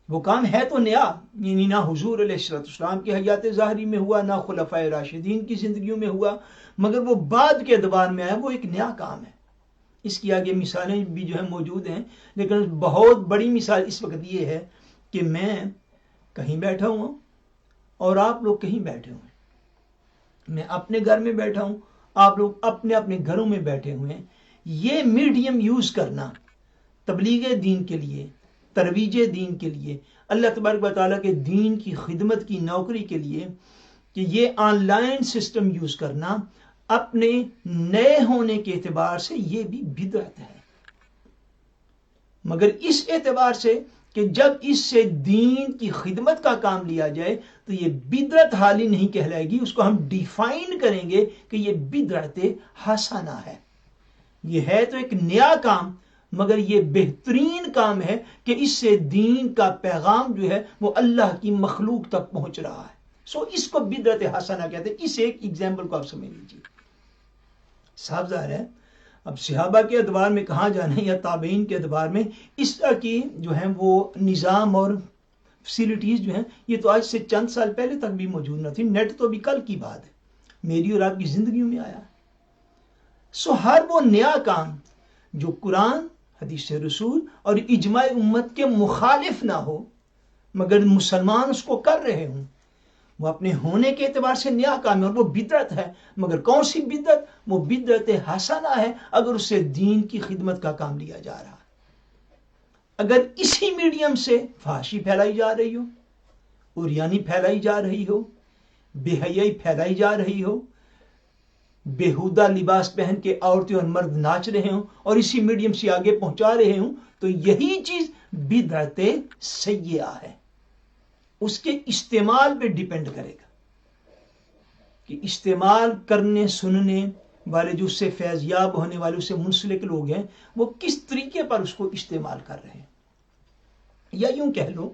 وہ کام ہے تو نیا، یعنی نہ حضور علیہ السلام کی حیات ظاہری میں ہوا، نہ خلفائے راشدین کی زندگیوں میں ہوا، مگر وہ بعد کے ادوار میں آیا، وہ ایک نیا کام ہے۔ اس کی آگے مثالیں بھی جو ہیں موجود ہیں، لیکن بہت بڑی مثال اس وقت یہ ہے کہ میں کہیں بیٹھا ہوں اور آپ لوگ کہیں بیٹھے ہوئے، میں اپنے گھر میں بیٹھا ہوں، آپ لوگ اپنے اپنے گھروں میں بیٹھے ہوئے ہیں۔ یہ میڈیم یوز کرنا تبلیغ دین کے لیے، ترویج دین کے لیے، اللہ تبارک و تعالیٰ کے دین کی خدمت کی نوکری کے لیے، کہ یہ آن لائن سسٹم یوز کرنا اپنے نئے ہونے کے اعتبار سے یہ بھی بدعت ہے، مگر اس اعتبار سے کہ جب اس سے دین کی خدمت کا کام لیا جائے تو یہ بدعت حالی نہیں کہلائے گی، اس کو ہم ڈیفائن کریں گے کہ یہ بدعت حسنہ ہے۔ یہ ہے تو ایک نیا کام، مگر یہ بہترین کام ہے کہ اس سے دین کا پیغام جو ہے وہ اللہ کی مخلوق تک پہنچ رہا ہے، سو اس کو بدعت حسنہ کہتے ہیں۔ اس ایک ایگزامپل کو آپ سمجھ لیجیے، صاف ظاہر ہے اب صحابہ کے ادوار میں کہاں جانا ہے یا تابعین کے ادوار میں اس طرح کی جو ہیں وہ نظام اور فیسلٹیز جو ہیں یہ تو آج سے چند سال پہلے تک بھی موجود نہ تھی، نیٹ تو بھی کل کی بات ہے، میری اور آپ کی زندگیوں میں آیا۔ سو ہر وہ نیا کام جو قرآن، حدیث رسول اور اجماع امت کے مخالف نہ ہو مگر مسلمان اس کو کر رہے ہوں، وہ اپنے ہونے کے اعتبار سے نیا کام ہے اور وہ بدعت ہے، مگر کون سی بدعت؟ وہ بدعت حسنہ ہے اگر اس سے دین کی خدمت کا کام لیا جا رہا ہے۔ اگر اسی میڈیم سے فحاشی پھیلائی جا رہی ہو، عریانی پھیلائی جا رہی ہو، بے حیائی پھیلائی جا رہی ہو، بےہودہ لباس پہن کے عورتیں اور مرد ناچ رہے ہوں اور اسی میڈیم سے آگے پہنچا رہے ہوں، تو یہی چیز بدعت سیئہ ہے۔ اس کے استعمال پہ ڈیپینڈ کرے گا کہ استعمال کرنے سننے والے جو اس سے فیض یاب ہونے والے اس سے منسلک لوگ ہیں وہ کس طریقے پر اس کو استعمال کر رہے ہیں۔ یا یوں کہہ لو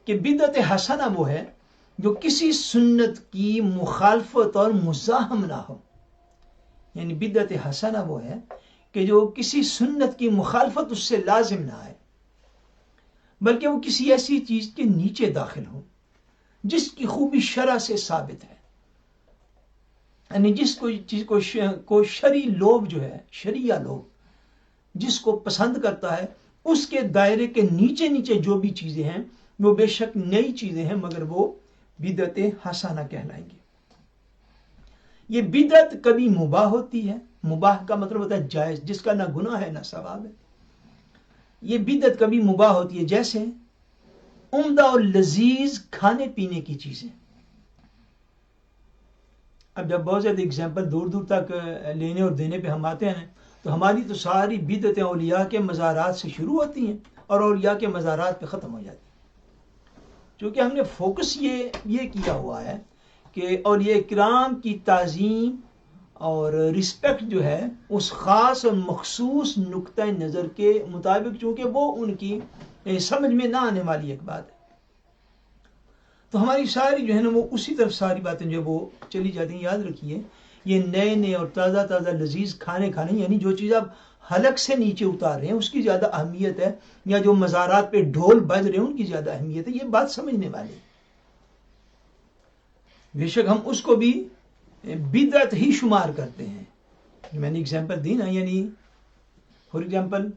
کہ بدعت حسنہ وہ ہے جو کسی سنت کی مخالفت اور مزاحم نہ ہو، یعنی بدعت حسنہ وہ ہے کہ جو کسی سنت کی مخالفت اس سے لازم نہ آئے، بلکہ وہ کسی ایسی چیز کے نیچے داخل ہو جس کی خوبی شرع سے ثابت ہے، یعنی جس چیز کو شرعی لوگ جو ہے، شریعہ لوگ جس کو پسند کرتا ہے، اس کے دائرے کے نیچے نیچے جو بھی چیزیں ہیں وہ بے شک نئی چیزیں ہیں مگر وہ بدعت حسنہ کہلائیں گے۔ یہ بدعت کبھی مباح ہوتی ہے، مباح کا مطلب ہوتا ہے جائز، جس کا نہ گناہ ہے نہ ثواب ہے۔ یہ بدعت کبھی مباح ہوتی ہے جیسے عمدہ اور لذیذ کھانے پینے کی چیزیں۔ اب جب بہت زیادہ اگزامپل دور دور تک لینے اور دینے پہ ہم آتے ہیں تو ہماری تو ساری بدعتیں اولیاء کے مزارات سے شروع ہوتی ہیں اور اولیاء کے مزارات پہ ختم ہو جاتی ہیں، چونکہ ہم نے فوکس یہ کیا ہوا ہے کہ اولیاء کرام کی تعظیم اور رسپیکٹ جو ہے اس خاص اور مخصوص نقطۂ نظر کے مطابق، چونکہ وہ ان کی سمجھ میں نہ آنے والی ایک بات ہے، تو ہماری ساری جو ہے نا وہ اسی طرف ساری باتیں جو وہ چلی جاتی ہیں۔ یاد رکھیے یہ نئے نئے اور تازہ تازہ لذیذ کھانے یعنی جو چیز آپ حلق سے نیچے اتار رہے ہیں اس کی زیادہ اہمیت ہے، یا جو مزارات پہ ڈھول بج رہے ہیں ان کی زیادہ اہمیت ہے، یہ بات سمجھنے والی۔ بے شک ہم اس کو بھی بدعت ہی شمار کرتے ہیں، جو میں نے اگزامپل دی نا، یعنی فار ایگزامپل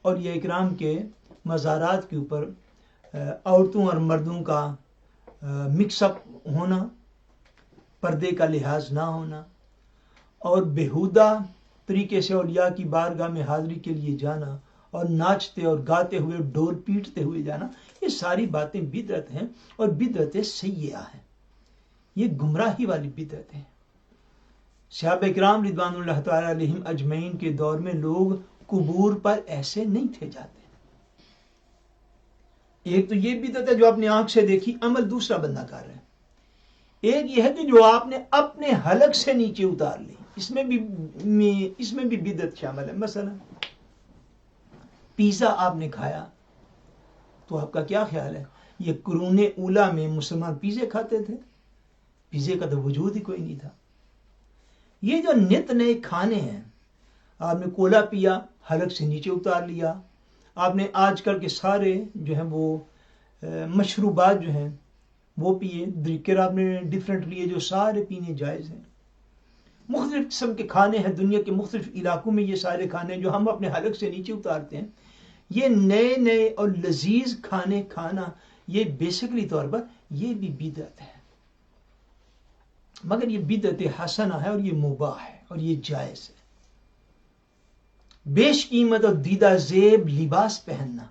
اور یہ اکرام کے مزارات کے اوپر عورتوں اور مردوں کا مکس اپ ہونا، پردے کا لحاظ نہ ہونا اور بےہودہ طریقے سے اولیاء کی بارگاہ میں حاضری کے لیے جانا اور ناچتے اور گاتے ہوئے ڈول پیٹتے ہوئے جانا، یہ ساری باتیں بدعت ہیں اور بدعت سیئہ ہیں، یہ گمراہی والی بدعت ہیں۔ صحابہ کرام رضوان اللہ تعالی علیہم اجمعین کے دور میں لوگ قبور پر ایسے نہیں تھے جاتے۔ ایک تو یہ بدعت ہے جو آپ نے آنکھ سے دیکھی، عمل دوسرا بندہ کر رہا ہے۔ ایک یہ ہے کہ جو آپ نے اپنے حلق سے نیچے اتار لی، اس میں بھی بدعت شامل ہے۔ مثلا پیزا آپ نے کھایا تو آپ کا کیا خیال ہے؟ یہ قرون اولیٰ میں مسلمان پیزے کھاتے تھے؟ پیزے کا تو وجود ہی کوئی نہیں تھا۔ یہ جو نت نئے کھانے ہیں، آپ نے کولا پیا، حلق سے نیچے اتار لیا، آپ نے آج کل کے سارے جو ہیں وہ مشروبات جو ہیں وہ پیے، دریکر آپ نے ڈیفرنٹ لیے جو سارے پینے جائز ہیں۔ مختلف قسم کے کھانے ہیں، دنیا کے مختلف علاقوں میں یہ سارے کھانے جو ہم اپنے حلق سے نیچے اتارتے ہیں، یہ نئے نئے اور لذیذ کھانے کھانا، یہ بیسکلی طور پر یہ بھی بدعت ہے، مگر یہ بدعت حسنہ ہے اور یہ مباح ہے اور یہ جائز ہے۔ بیش قیمت اور دیدہ زیب لباس پہننا،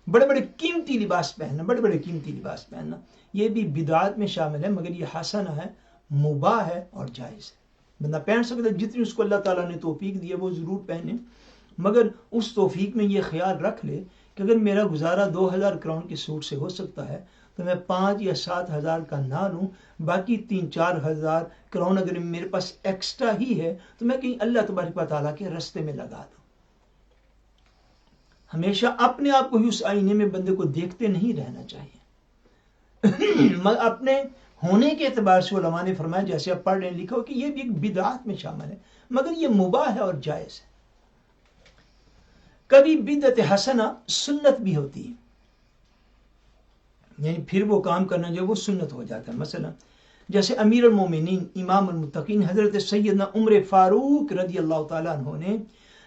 بڑے بڑے قیمتی لباس پہننا، یہ بھی بدعات میں شامل ہے، مگر یہ حسنہ ہے مباح ہے اور جائز ہے. بندہ پہن سکتا ہے جتنی اس کو اللہ تعالیٰ نے توفیق دی ہے وہ ضرور پہنے، مگر اس توفیق میں یہ خیال رکھ لے کہ اگر میرا گزارا 2000 کراؤن کے سوٹ سے ہو سکتا ہے تو میں 5 یا 7 ہزار کا نہ لوں، باقی 3-4 ہزار کراؤن اگر میرے پاس ایکسٹرا ہی ہے تو میں کہیں اللہ تبارک و تعالیٰ کے رستے میں لگا دوں. ہمیشہ اپنے آپ کو ہی اس آئینے میں بندے کو دیکھتے نہیں رہنا چاہیے. اپنے ہونے کے اعتبار سے علماء نے فرمایا، جیسے آپ پڑھ رہے ہیں لکھا ہو کہ یہ بھی ایک بدعات میں شامل ہے، مگر یہ مباح ہے اور جائز ہے. کبھی بدعت حسنہ سنت بھی ہوتی ہے، یعنی پھر وہ کام کرنا جو وہ سنت ہو جاتا ہے. مثلا جیسے امیر المومنین امام المتقین حضرت سیدنا عمر فاروق رضی اللہ تعالیٰ عنہ نے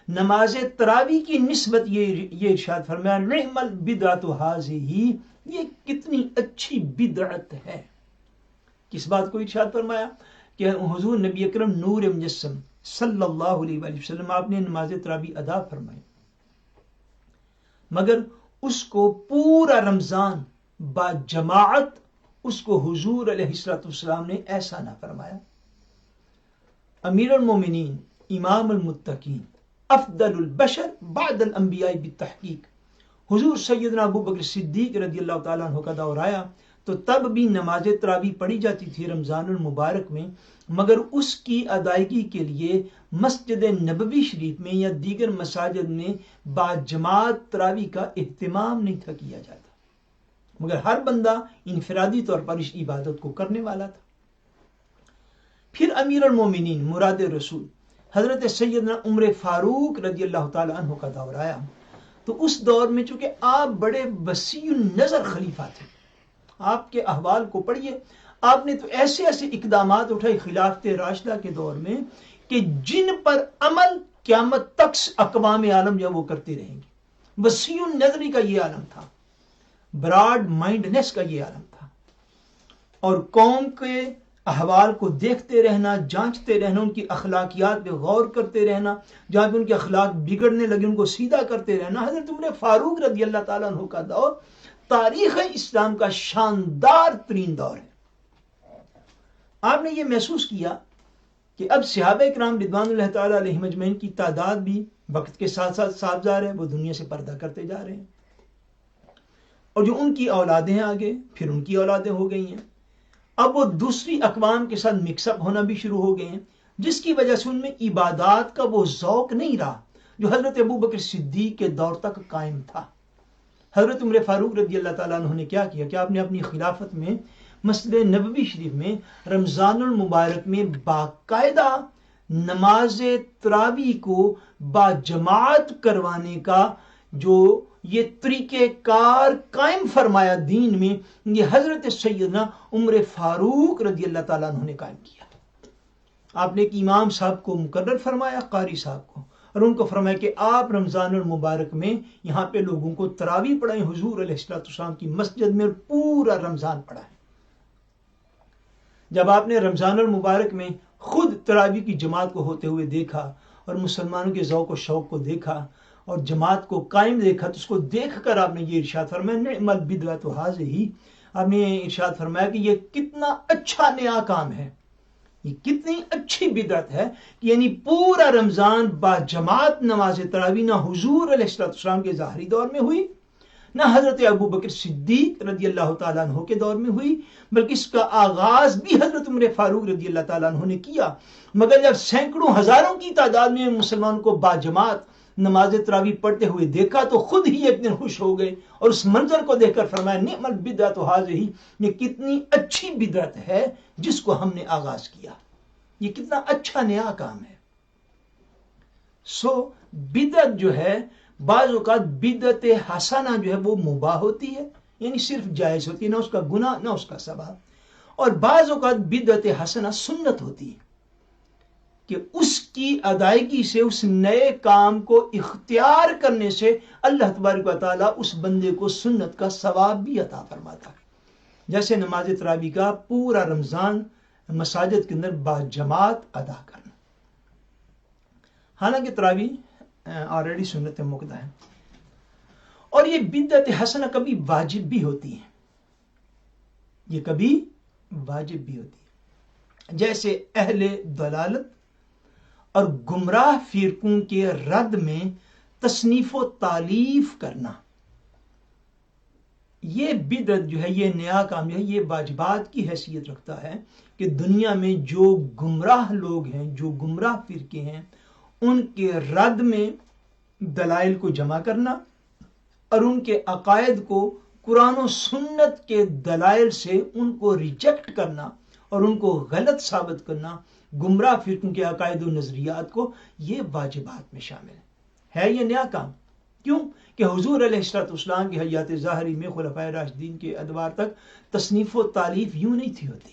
نماز تراویح کی نسبت یہ ارشاد فرمایا، نعم البدعۃ ھذہ، یہ کتنی اچھی بدعت ہے. کس بات کو ارشاد فرمایا؟ کہ حضور نبی اکرم نور مجسم صلی اللہ علیہ وآلہ وسلم آپ نے نماز تراویح ادا فرمائی، مگر اس کو پورا رمضان با جماعت اس کو حضور علیہ السلام نے ایسا نہ فرمایا. امیر المومنین امام المتقین افضل البشر بعد الانبیاء بالتحقیق، حضور سیدنا ابو بکر صدیق رضی اللہ تعالیٰ عنہ کا دور آیا تو تب بھی نماز تراویح پڑھی جاتی تھی رمضان المبارک میں، مگر اس کی ادائیگی کے لیے مسجد نبوی شریف میں یا دیگر مساجد میں با جماعت تراویح کا اہتمام نہیں تھا کیا جاتا، مگر ہر بندہ انفرادی طور پر اس عبادت کو کرنے والا تھا. پھر امیر المومنین مراد رسول حضرت سیدنا عمر فاروق رضی اللہ تعالیٰ عنہ کا دور آیا تو اس دور میں چونکہ آپ بڑے وسیع النظر خلیفہ تھے، آپ کے احوال کو پڑھیے، آپ نے تو ایسے ایسے اقدامات اٹھائے خلافت راشدہ کے دور میں کہ جن پر عمل قیامت تک اقوام عالم جو وہ کرتے رہیں گے. وسیع النظری کا یہ عالم تھا، براڈ مائنڈنس کا یہ عالم تھا، اور قوم کے احوال کو دیکھتے رہنا، جانچتے رہنا، ان کی اخلاقیات پہ غور کرتے رہنا، جہاں پہ ان کے اخلاق بگڑنے لگے ان کو سیدھا کرتے رہنا. حضرت عمر فاروق رضی اللہ تعالیٰ عنہ کا دور تاریخ اسلام کا شاندار ترین دور ہے. آپ نے یہ محسوس کیا کہ اب صحابہ کرام رضوان اللہ تعالیٰ علیہم اجمعین کی تعداد بھی وقت کے ساتھ ساتھ سابزار ہے، وہ دنیا سے پردہ کرتے جا رہے ہیں، اور جو ان کی اولادیں ہیں آگے پھر ان کی اولادیں ہو گئی ہیں، اب وہ دوسری اقوام کے ساتھ مکس اپ ہونا بھی شروع ہو گئے ہیں، جس کی وجہ سے ان میں عبادات کا وہ ذوق نہیں رہا جو حضرت ابو بکر صدیق کے دور تک قائم تھا. حضرت عمر فاروق رضی اللہ تعالیٰ عنہ نے کیا کیا کہ آپ نے اپنی خلافت میں مسجد نبوی شریف میں رمضان المبارک میں باقاعدہ نماز تراویح کو با جماعت کروانے کا جو یہ طریقہ کار قائم فرمایا دین میں، یہ حضرت سیدنا عمر فاروق رضی اللہ تعالیٰ عنہ نے قائم کیا. آپ نے ایک امام صاحب کو مقرر فرمایا، قاری صاحب کو، اور ان کو فرمایا کہ آپ رمضان المبارک میں یہاں پہ لوگوں کو تراویح پڑھائیں حضور علیہ السلام کی مسجد میں، اور پورا رمضان پڑھائیں. جب آپ نے رمضان المبارک میں خود تراویح کی جماعت کو ہوتے ہوئے دیکھا اور مسلمانوں کے ذوق و شوق کو دیکھا اور جماعت کو قائم دیکھا تو اس کو دیکھ کر آپ نے یہ ارشاد فرمایا، نعم البدعۃ ھذہ، آپ نے ارشاد فرمایا کہ یہ کتنا اچھا نیا کام ہے، یہ کتنی اچھی بدعت ہے کہ یعنی پورا رمضان با جماعت نماز تراویح نہ حضور علیہ السلام کے ظاہری دور میں ہوئی، نہ حضرت ابو بکر صدیق رضی اللہ تعالیٰ عنہ کے دور میں ہوئی، بلکہ اس کا آغاز بھی حضرت عمر فاروق رضی اللہ تعالیٰ عنہ نے کیا. مگر جب سینکڑوں ہزاروں کی تعداد میں مسلمانوں کو با جماعت نماز تراویح پڑھتے ہوئے دیکھا تو خود ہی ایک دن خوش ہو گئے اور اس منظر کو دیکھ کر فرمایا، نعم البدعۃ ھذہ، یہ کتنی اچھی بدعت ہے جس کو ہم نے آغاز کیا، یہ کتنا اچھا نیا کام ہے. بدعت جو ہے بعض اوقات بدعت حسنہ جو ہے وہ مباح ہوتی ہے، یعنی صرف جائز ہوتی ہے، نہ اس کا گناہ نہ اس کا ثواب، اور بعض اوقات بدعت حسنہ سنت ہوتی ہے کہ اس کی ادائیگی سے، اس نئے کام کو اختیار کرنے سے اللہ تبارک و تعالیٰ اس بندے کو سنت کا ثواب بھی عطا فرماتا ہے. جیسے نماز تراویح کا پورا رمضان مساجد کے اندر با جماعت ادا کرنا، حالانکہ تراویح آلریڈی سنت مقدہ ہے. اور یہ بدعت حسنہ کبھی واجب بھی ہوتی ہے، یہ کبھی واجب بھی ہوتی ہے. جیسے اہل دلالت اور گمراہ فرقوں کے رد میں تصنیف و تالیف کرنا، یہ بدعت جو ہے، یہ نیا کام جو ہے، یہ واجبات کی حیثیت رکھتا ہے کہ دنیا میں جو گمراہ لوگ ہیں، جو گمراہ فرقے ہیں، ان کے رد میں دلائل کو جمع کرنا اور ان کے عقائد کو قرآن و سنت کے دلائل سے ان کو ریجیکٹ کرنا اور ان کو غلط ثابت کرنا، گمراہ فرقوں کے عقائد و نظریات کو، یہ واجبات میں شامل ہے یہ نیا کام۔ کیوں کہ حضور علیہ السلام کی حیات ظاہری میں خلفائے راشدین کے ادوار تک تصنیف و تالیف یوں نہیں تھی ہوتی۔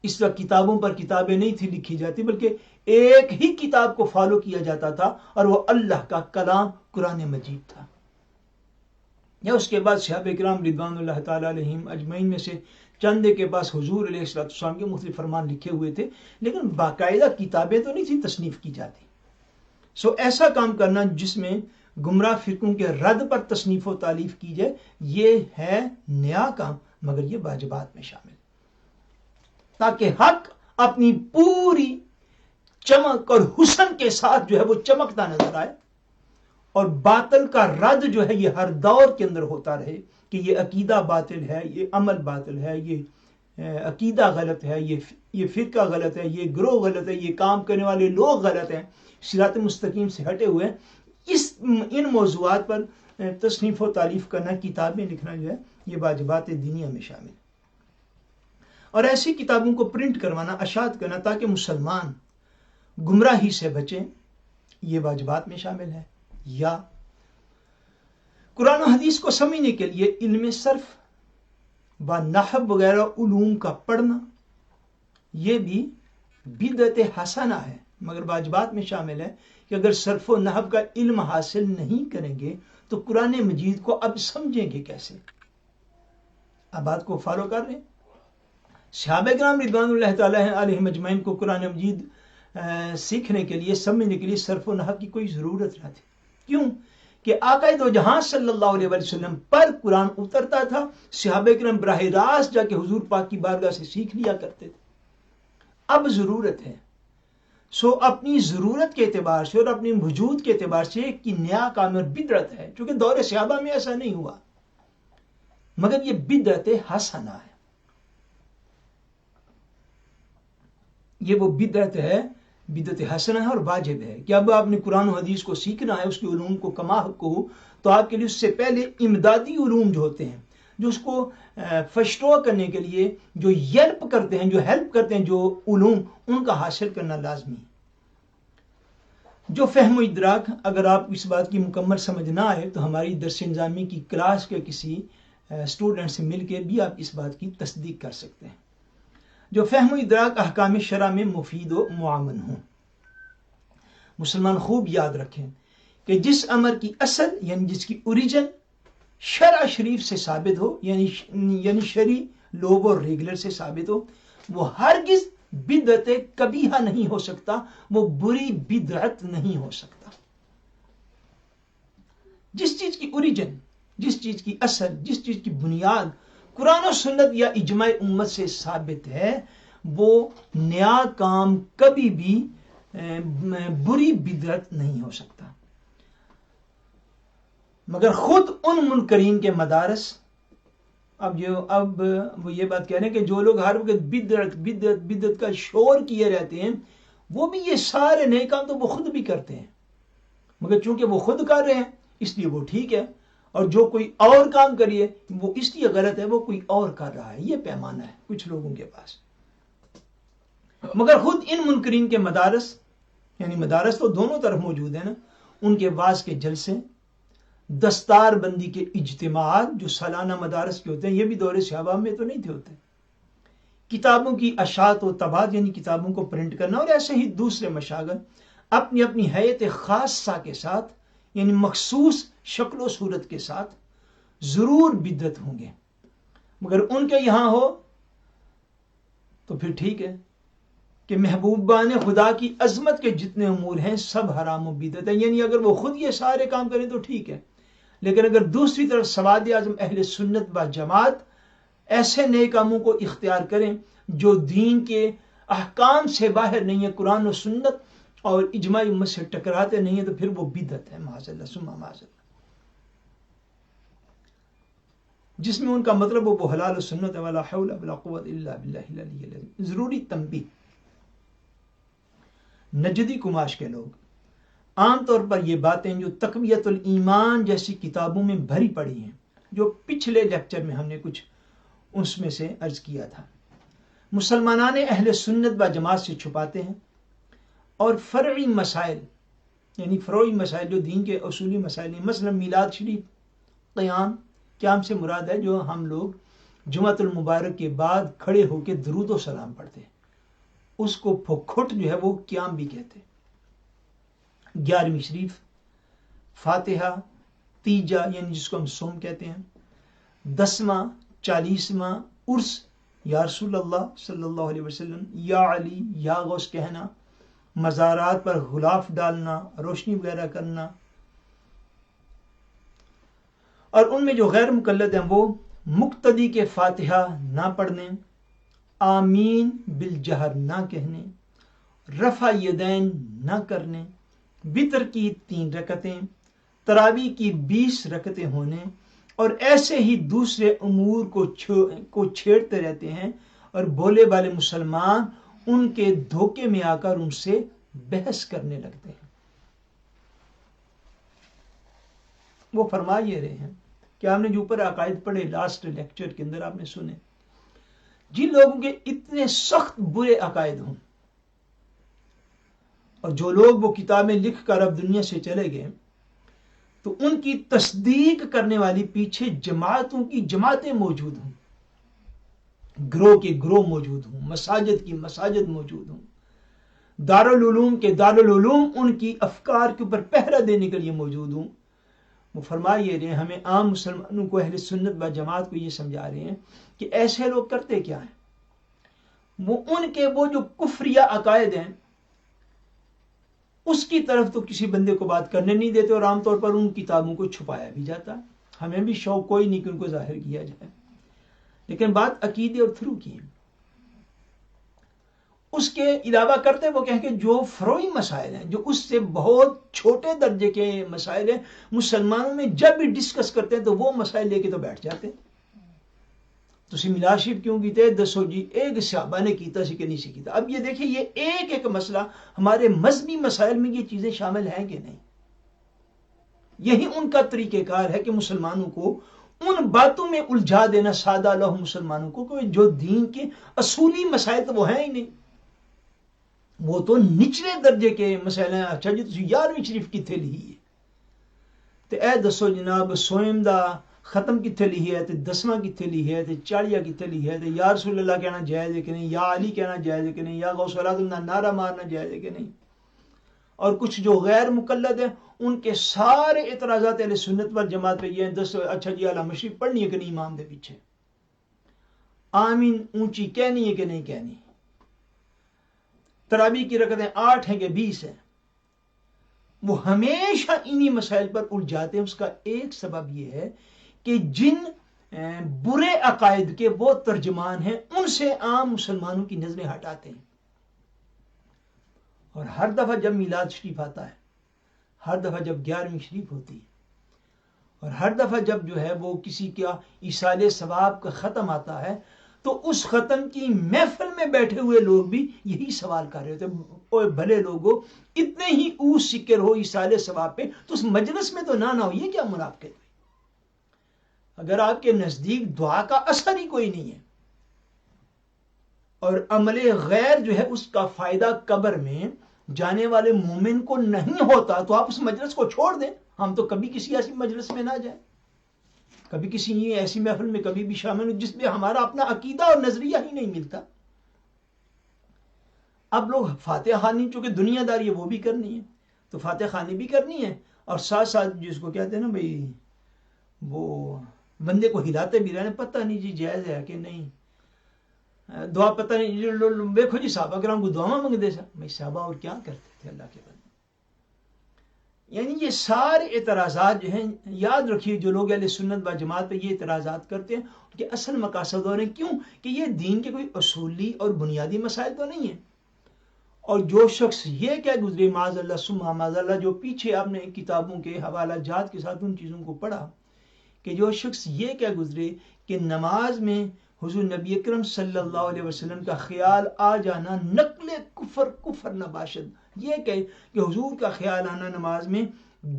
اس وقت کتابوں پر کتابیں نہیں تھی لکھی جاتی، بلکہ ایک ہی کتاب کو فالو کیا جاتا تھا اور وہ اللہ کا کلام قرآن مجید تھا۔ یا اس کے بعد صحابہ کرام رضوان اللہ تعالی علیہم اجمعین میں سے چند کے پاس حضور علیہ السلام کے مختلف فرمان لکھے ہوئے تھے، لیکن باقاعدہ کتابیں تو نہیں تھی تصنیف کی جاتی۔ ایسا کام کرنا جس میں گمراہ فرقوں کے رد پر تصنیف و تالیف کی جائے، یہ ہے نیا کام، مگر یہ واجبات میں شامل، تاکہ حق اپنی پوری چمک اور حسن کے ساتھ جو ہے وہ چمکتا نظر آئے، اور باطل کا رد جو ہے یہ ہر دور کے اندر ہوتا رہے کہ یہ عقیدہ باطل ہے، یہ عمل باطل ہے، یہ عقیدہ غلط ہے، یہ فرقہ غلط ہے، یہ گروہ غلط ہے، یہ کام کرنے والے لوگ غلط ہیں، صراط مستقیم سے ہٹے ہوئے ہیں۔ ان موضوعات پر تصنیف و تالیف کرنا، کتابیں لکھنا جو ہے، یہ واجبات دینیہ میں شامل ہے۔ اور ایسی کتابوں کو پرنٹ کروانا، اشاعت کرنا تاکہ مسلمان گمراہی سے بچیں، یہ واجبات میں شامل ہے۔ یا قرآن و حدیث کو سمجھنے کے لیے علم صرف و نحو وغیرہ علوم کا پڑھنا، یہ بھی بدعت حسنہ ہے، مگر واجبات میں شامل ہے کہ اگر صرف و نحو کا علم حاصل نہیں کریں گے تو قرآن مجید کو اب سمجھیں گے کیسے؟ اب بات کو فالو کر رہے ہیں۔ صحابہ کرام رضوان اللہ تعالی علیہم اجمعین کو قرآن مجید سیکھنے کے لیے، سمجھنے کے لیے صرف و نحو کی کوئی ضرورت نہ تھی۔ کیوں کہ آقا دو جہاں صلی اللہ علیہ وسلم پر قرآن اترتا تھا، صحابہ کرام براہ راست جا کے حضور پاک کی بارگاہ سے سیکھ لیا کرتے تھے۔ اب ضرورت ہے، اپنی ضرورت کے اعتبار سے اور اپنی وجود کے اعتبار سے کہ نیا کام اور بدعت ہے، چونکہ دور صحابہ میں ایسا نہیں ہوا، مگر یہ بدعت حسنہ ہے۔ یہ وہ بدعت ہے، بدعت حسنہ ہے اور واجب ہے کہ اب آپ نے قرآن و حدیث کو سیکھنا ہے، اس کے علوم کو کما کو، تو آپ کے لیے اس سے پہلے امدادی علوم جو ہوتے ہیں، جو اس کو فشٹو کرنے کے لیے جو ہیلپ کرتے ہیں جو علوم، ان کا حاصل کرنا لازمی ہے۔ جو فہم و ادراک، اگر آپ اس بات کی مکمل سمجھ نہ آئے تو ہماری درس نظامی کی کلاس کے کسی اسٹوڈنٹ سے مل کے بھی آپ اس بات کی تصدیق کر سکتے ہیں۔ جو فہم و ادراک احکام شرع میں مفید و معاون ہوں۔ مسلمان خوب یاد رکھیں کہ جس امر کی اصل یعنی جس کی اوریجن شرع شریف سے ثابت ہو، یعنی شرعی لوب اور ریگولر سے ثابت ہو، وہ ہرگز بدعت کبیحہ نہیں ہو سکتا، وہ بری بدعت نہیں ہو سکتا۔ جس چیز کی اوریجن، جس چیز کی اصل، جس چیز کی بنیاد قرآن و سنت یا اجماع امت سے ثابت ہے، وہ نیا کام کبھی بھی بری بدعت نہیں ہو سکتا۔ مگر خود ان منکرین کے مدارس، اب وہ یہ بات کہہ رہے ہیں کہ جو لوگ ہر وقت بدعت بدعت بدعت کا شور کیے رہتے ہیں، وہ بھی یہ سارے نئے کام تو وہ خود بھی کرتے ہیں، مگر چونکہ وہ خود کر رہے ہیں اس لیے وہ ٹھیک ہے، اور جو کوئی اور کام کریے وہ اس لیے غلط ہے، وہ کوئی اور کر رہا ہے۔ یہ پیمانہ ہے کچھ لوگوں کے پاس۔ مگر خود ان منکرین کے مدارس، یعنی مدارس تو دونوں طرف موجود ہیں نا، ان کے واعظ کے جلسے، دستار بندی کے اجتماعات جو سالانہ مدارس کے ہوتے ہیں، یہ بھی دور صحابہ میں تو نہیں تھے ہوتے۔ کتابوں کی اشاعت و طباعت یعنی کتابوں کو پرنٹ کرنا، اور ایسے ہی دوسرے مشاغل اپنی اپنی حیت خاصہ کے ساتھ، یعنی مخصوص شکل و صورت کے ساتھ ضرور بدعت ہوں گے، مگر ان کے یہاں ہو تو پھر ٹھیک ہے کہ محبوبان خدا کی عظمت کے جتنے امور ہیں سب حرام و بدعت ہیں، یعنی اگر وہ خود یہ سارے کام کریں تو ٹھیک ہے، لیکن اگر دوسری طرف سواد اعظم اہل سنت و جماعت ایسے نئے کاموں کو اختیار کریں جو دین کے احکام سے باہر نہیں ہے، قرآن و سنت اور اجماع امت سے ٹکراتے نہیں ہیں، تو پھر وہ بدعت ہے، معاذ اللہ ثم معاذ اللہ، جس میں ان کا مطلب وہ حلال و سنت ولا حول ولا قوت الا باللہ العلی العظیم۔ ضروری تنبیہ، نجدی قماش کے لوگ عام طور پر یہ باتیں جو تقویت الایمان جیسی کتابوں میں بھری پڑی ہیں، جو پچھلے لیکچر میں ہم نے کچھ اس میں سے عرض کیا تھا، مسلمانان اہل سنت و جماعت سے چھپاتے ہیں، اور فرعی مسائل یعنی فروعی مسائل جو دین کے اصولی مسائل ہیں، مثلا میلاد شریف، قیام سے مراد ہے جو ہم لوگ جمعۃ المبارک کے بعد کھڑے ہو کے درود و سلام پڑھتے ہیں، اس کو پھکھٹ جو ہے وہ قیام بھی کہتے ہیں۔ 11ویں شریف، فاتحہ، تیجا یعنی جس کو ہم صوم کہتے ہیں، 10واں 40واں عرس، یا رسول اللہ صلی اللہ علیہ وسلم، یا علی، یا غوث کہنا، مزارات پر غلاف ڈالنا، روشنی وغیرہ کرنا، اور ان میں جو غیر مقلد ہیں وہ مقتدی کے فاتحہ نہ پڑھنے، آمین بالجہر نہ کہنے، رفع یدین نہ کرنے، وتر کی 3 رکعتیں، تراویح کی 20 رکعتیں ہونے، اور ایسے ہی دوسرے امور کو چھیڑتے رہتے ہیں، اور بولے والے مسلمان ان کے دھوکے میں آ کر ان سے بحث کرنے لگتے ہیں۔ وہ فرما یہ رہے ہیں کہ آپ نے جو اوپر عقائد پڑھے لاسٹ لیکچر کے اندر آپ نے سنے، جن لوگوں کے اتنے سخت برے عقائد ہوں، اور جو لوگ وہ کتابیں لکھ کر اب دنیا سے چلے گئے، تو ان کی تصدیق کرنے والی پیچھے جماعتوں کی جماعتیں موجود ہوں، گروہ کے گروہ موجود ہوں، مساجد کی مساجد موجود ہوں، دارالعلوم کے دارالعلوم ان کی افکار کے اوپر پہرا دینے کے لیے موجود ہوں۔ وہ فرما یہ رہے ہیں، ہمیں عام مسلمانوں کو، اہل سنت و جماعت کو یہ سمجھا رہے ہیں کہ ایسے لوگ کرتے کیا ہیں، وہ ان کے وہ جو کفریہ عقائد ہیں اس کی طرف تو کسی بندے کو بات کرنے نہیں دیتے، اور عام طور پر ان کتابوں کو چھپایا بھی جاتا ہے۔ ہمیں بھی شوق کوئی نہیں کہ ان کو ظاہر کیا جائے، لیکن بات عقیدے اور تھرو کی ہے۔ اس کے علاوہ کرتے وہ کہیں کہ جو فروعی مسائل ہیں، جو اس سے بہت چھوٹے درجے کے مسائل ہیں، مسلمانوں میں جب بھی ڈسکس کرتے ہیں تو وہ مسائل لے کے تو بیٹھ جاتے ہیں۔ تسی میلاد شریف کیوں کیتے؟ دسو جی، ایک صحابہ نے کیتا سی کہ نہیں سی کیتا۔ اب یہ دیکھیں، یہ ایک ایک مسئلہ ہمارے مذہبی مسائل میں یہ چیزیں شامل ہیں کہ نہیں؟ یہی ان کا طریقہ کار ہے کہ مسلمانوں کو ان باتوں میں الجھا دینا، سادہ لوح مسلمانوں کو، کہ جو دین کے اصولی مسائل تو وہ ہیں ہی نہیں، وہ تو نچلے درجے کے مسائل ہیں۔ اچھا جی، تسی 11ویں شریف کتنے لکھی ہے؟ تو اے دسو جناب، سوئم دا ختم کتنے لکھی ہے، 10واں کتنے لکھی ہے، 40 کتنے لکھی ہے، یا رسول اللہ کہنا جائز ہے کہ نہیں، یا علی کہنا جائز ہے کہ نہیں، یا غوث اعظم کا نعرہ مارنا جائز ہے کہ نہیں۔ اور کچھ جو غیر مقلد ہیں ان کے سارے اعتراضات اہل سنت و جماعت پہ یہ ہیں، اچھا جی اعلیٰ مشریف پڑھنی ہے کہ نہیں امام دے پیچھے، آمین اونچی کہنی ہے کہ نہیں کہنی، تراویح کی رکعتیں 8 ہیں کہ 20 ہیں۔ وہ ہمیشہ انہی مسائل پر الجھاتے ہیں۔ اس کا ایک سبب یہ ہے کہ جن برے عقائد کے وہ ترجمان ہیں ان سے عام مسلمانوں کی نظریں ہٹاتے ہیں، اور ہر دفعہ جب میلاد شریف آتا ہے، ہر دفعہ جب 11ویں شریف ہوتی ہے، اور ہر دفعہ جب جو ہے وہ کسی کا ایصال ثواب کا ختم آتا ہے، تو اس ختم کی محفل میں بیٹھے ہوئے لوگ بھی یہی سوال کر رہے ہوتے ہیں، اوے بھلے لوگوں، اتنے ہی اوس سکر ہو ایصال ثواب پہ تو اس مجلس میں تو نہ ہو، یہ کیا منافقت ہوئی؟ اگر آپ کے نزدیک دعا کا اثر ہی کوئی نہیں ہے، اور عمل غیر جو ہے اس کا فائدہ قبر میں جانے والے مومن کو نہیں ہوتا، تو آپ اس مجلس کو چھوڑ دیں۔ ہم تو کبھی کسی ایسی مجلس میں نہ جائیں، کبھی کسی ایسی محفل میں کبھی بھی شامل ہو جس میں ہمارا اپنا عقیدہ اور نظریہ ہی نہیں ملتا۔ اب لوگ فاتحہ خوانی، چونکہ دنیا داری ہے وہ بھی کرنی ہے، تو فاتحہ خوانی بھی کرنی ہے، اور ساتھ ساتھ جس کو کہتے ہیں نا بھائی، وہ بندے کو ہلاتے بھی رہنے، پتہ نہیں جی جائز ہے کہ نہیں، دعا پتہ نہیں، دیکھو جی صحابہ کرام کو دعا مانگتے سا، بھائی صحابہ اور کیا کرتے تھے اللہ کے بندے، یعنی یہ سارے اعتراضات جو ہیں، یاد رکھیے جو لوگ اہل سنت و جماعت پہ یہ اعتراضات کرتے ہیں ان کے اصل مقاصد اور ہیں، کیوں کہ یہ دین کے کوئی اصولی اور بنیادی مسائل تو نہیں ہیں. اور جو شخص یہ کیا گزرے معاذ اللہ ثم معاذ اللہ، جو پیچھے آپ نے کتابوں کے حوالہ جات کے ساتھ ان چیزوں کو پڑھا، کہ جو شخص یہ کیا گزرے کہ نماز میں حضور نبی اکرم صلی اللہ علیہ وسلم کا خیال آ جانا نقل کفر نباشد، یہ کہ حضور کا خیال آنا نماز میں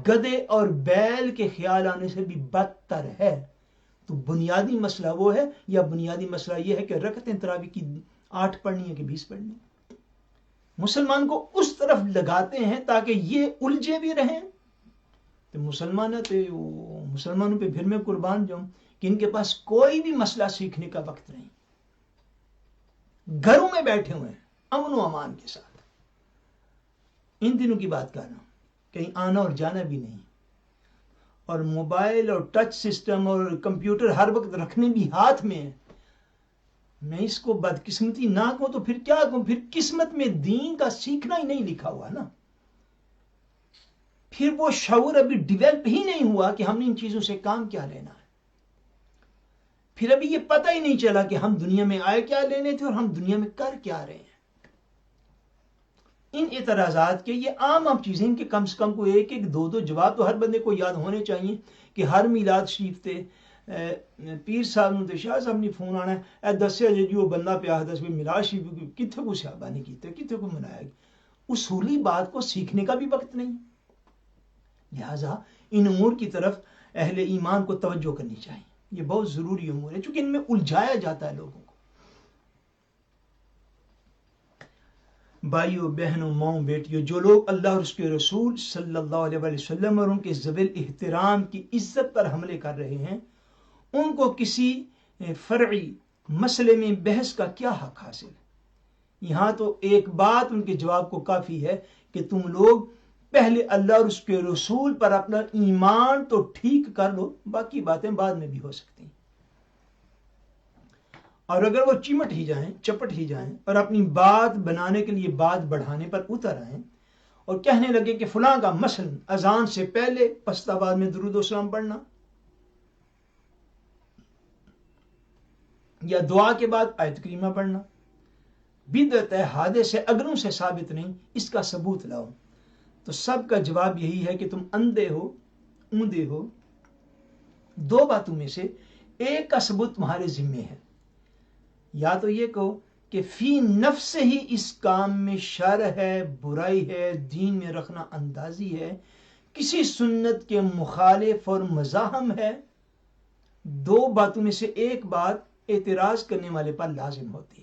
گدے اور بیل کے خیال آنے سے بھی بدتر ہے. تو بنیادی مسئلہ وہ ہے، یا بنیادی مسئلہ یہ ہے کہ رکعتیں تراویح کی 8 پڑھنی ہے کہ 20 پڑھنی ہے. مسلمان کو اس طرف لگاتے ہیں تاکہ یہ الجھے بھی رہیں. تو مسلمانوں پہ پھر میں قربان جاؤں کہ ان کے پاس کوئی بھی مسئلہ سیکھنے کا وقت نہیں، گھروں میں بیٹھے ہوئے ہیں امن و امان کے ساتھ. ان دنوں کی بات کر رہا ہوں، کہیں آنا اور جانا بھی نہیں، اور موبائل اور ٹچ سسٹم اور کمپیوٹر ہر وقت رکھنے بھی ہاتھ میں ہے. میں اس کو بدقسمتی نہ کہوں تو پھر کیا کہوں، پھر قسمت میں دین کا سیکھنا ہی نہیں لکھا ہوا نا. پھر وہ شعور ابھی ڈیولپ ہی نہیں ہوا کہ ہم نے ان چیزوں سے کام کیا لینا ہے. پھر ابھی یہ پتہ ہی نہیں چلا کہ ہم دنیا میں آئے کیا لینے تھے اور ہم دنیا میں کر کیا رہے ہیں. ان اعتراضات کے یہ عام چیزیں ہیں کہ کم سے کم کوئی ایک دو جواب تو ہر بندے کو یاد ہونے چاہیے. کہ ہر میلاد شریف تے پیر صاحب نو تے شاہ صاحب نے فون آنا ہے دسیا جی وہ بندہ پیا دس بھی میلاد شریف کتنے کو صحابہ نے کیتے کتنے کو منایا گیا. اصولی بات کو سیکھنے کا بھی وقت نہیں. لہذا ان امور کی طرف اہل ایمان کو توجہ کرنی چاہیے. یہ بہت ضروری امور ہے چونکہ ان میں الجھایا جاتا ہے لوگوں کو. بھائیو بہنوں ماؤں بیٹیوں، جو لوگ اللہ اور اس کے رسول صلی اللہ علیہ وسلم اور ان کے ذوی احترام کی عزت پر حملے کر رہے ہیں، ان کو کسی فرعی مسئلے میں بحث کا کیا حق حاصل ہے؟ یہاں تو ایک بات ان کے جواب کو کافی ہے کہ تم لوگ پہلے اللہ اور اس کے رسول پر اپنا ایمان تو ٹھیک کر لو، باقی باتیں بعد میں بھی ہو سکتی ہیں. اور اگر وہ چمٹ ہی جائیں چپٹ ہی جائیں اور اپنی بات بنانے کے لیے بات بڑھانے پر اتر آئیں اور کہنے لگے کہ فلاں کا مثلا اذان سے پہلے پس بعد میں درود و سلام پڑھنا یا دعا کے بعد آیت کریمہ پڑھنا بدعت ہے، حادث ہے، اگروں سے ثابت نہیں، اس کا ثبوت لاؤ. تو سب کا جواب یہی ہے کہ تم اندھے ہو، اوندے ہو. دو باتوں میں سے ایک کا ثبوت تمہارے ذمے ہے. یا تو یہ کہو کہ فی نفس ہی اس کام میں شر ہے، برائی ہے، دین میں رکھنا اندازی ہے، کسی سنت کے مخالف اور مزاحم ہے. دو باتوں میں سے ایک بات اعتراض کرنے والے پر لازم ہوتی ہے.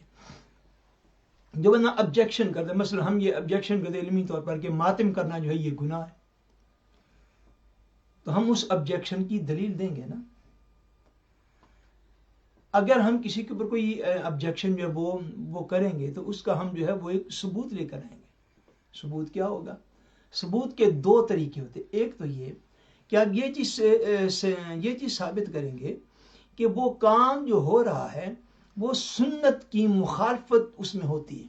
جو بندہ ابجیکشن کرتا ہے، مثلا ہم یہ ابجیکشن کرتے علمی طور پر کہ ماتم کرنا جو ہے یہ گناہ ہے، تو ہم اس ابجیکشن کی دلیل دیں گے نا. اگر ہم کسی کے اوپر کوئی ابجیکشن جو ہے وہ کریں گے تو اس کا ہم جو ہے وہ ایک ثبوت لے کر آئیں گے. ثبوت کیا ہوگا؟ ثبوت کے دو طریقے ہوتے. ایک تو یہ کہ آپ یہ چیز ثابت کریں گے کہ وہ کام جو ہو رہا ہے وہ سنت کی مخالفت اس میں ہوتی ہے،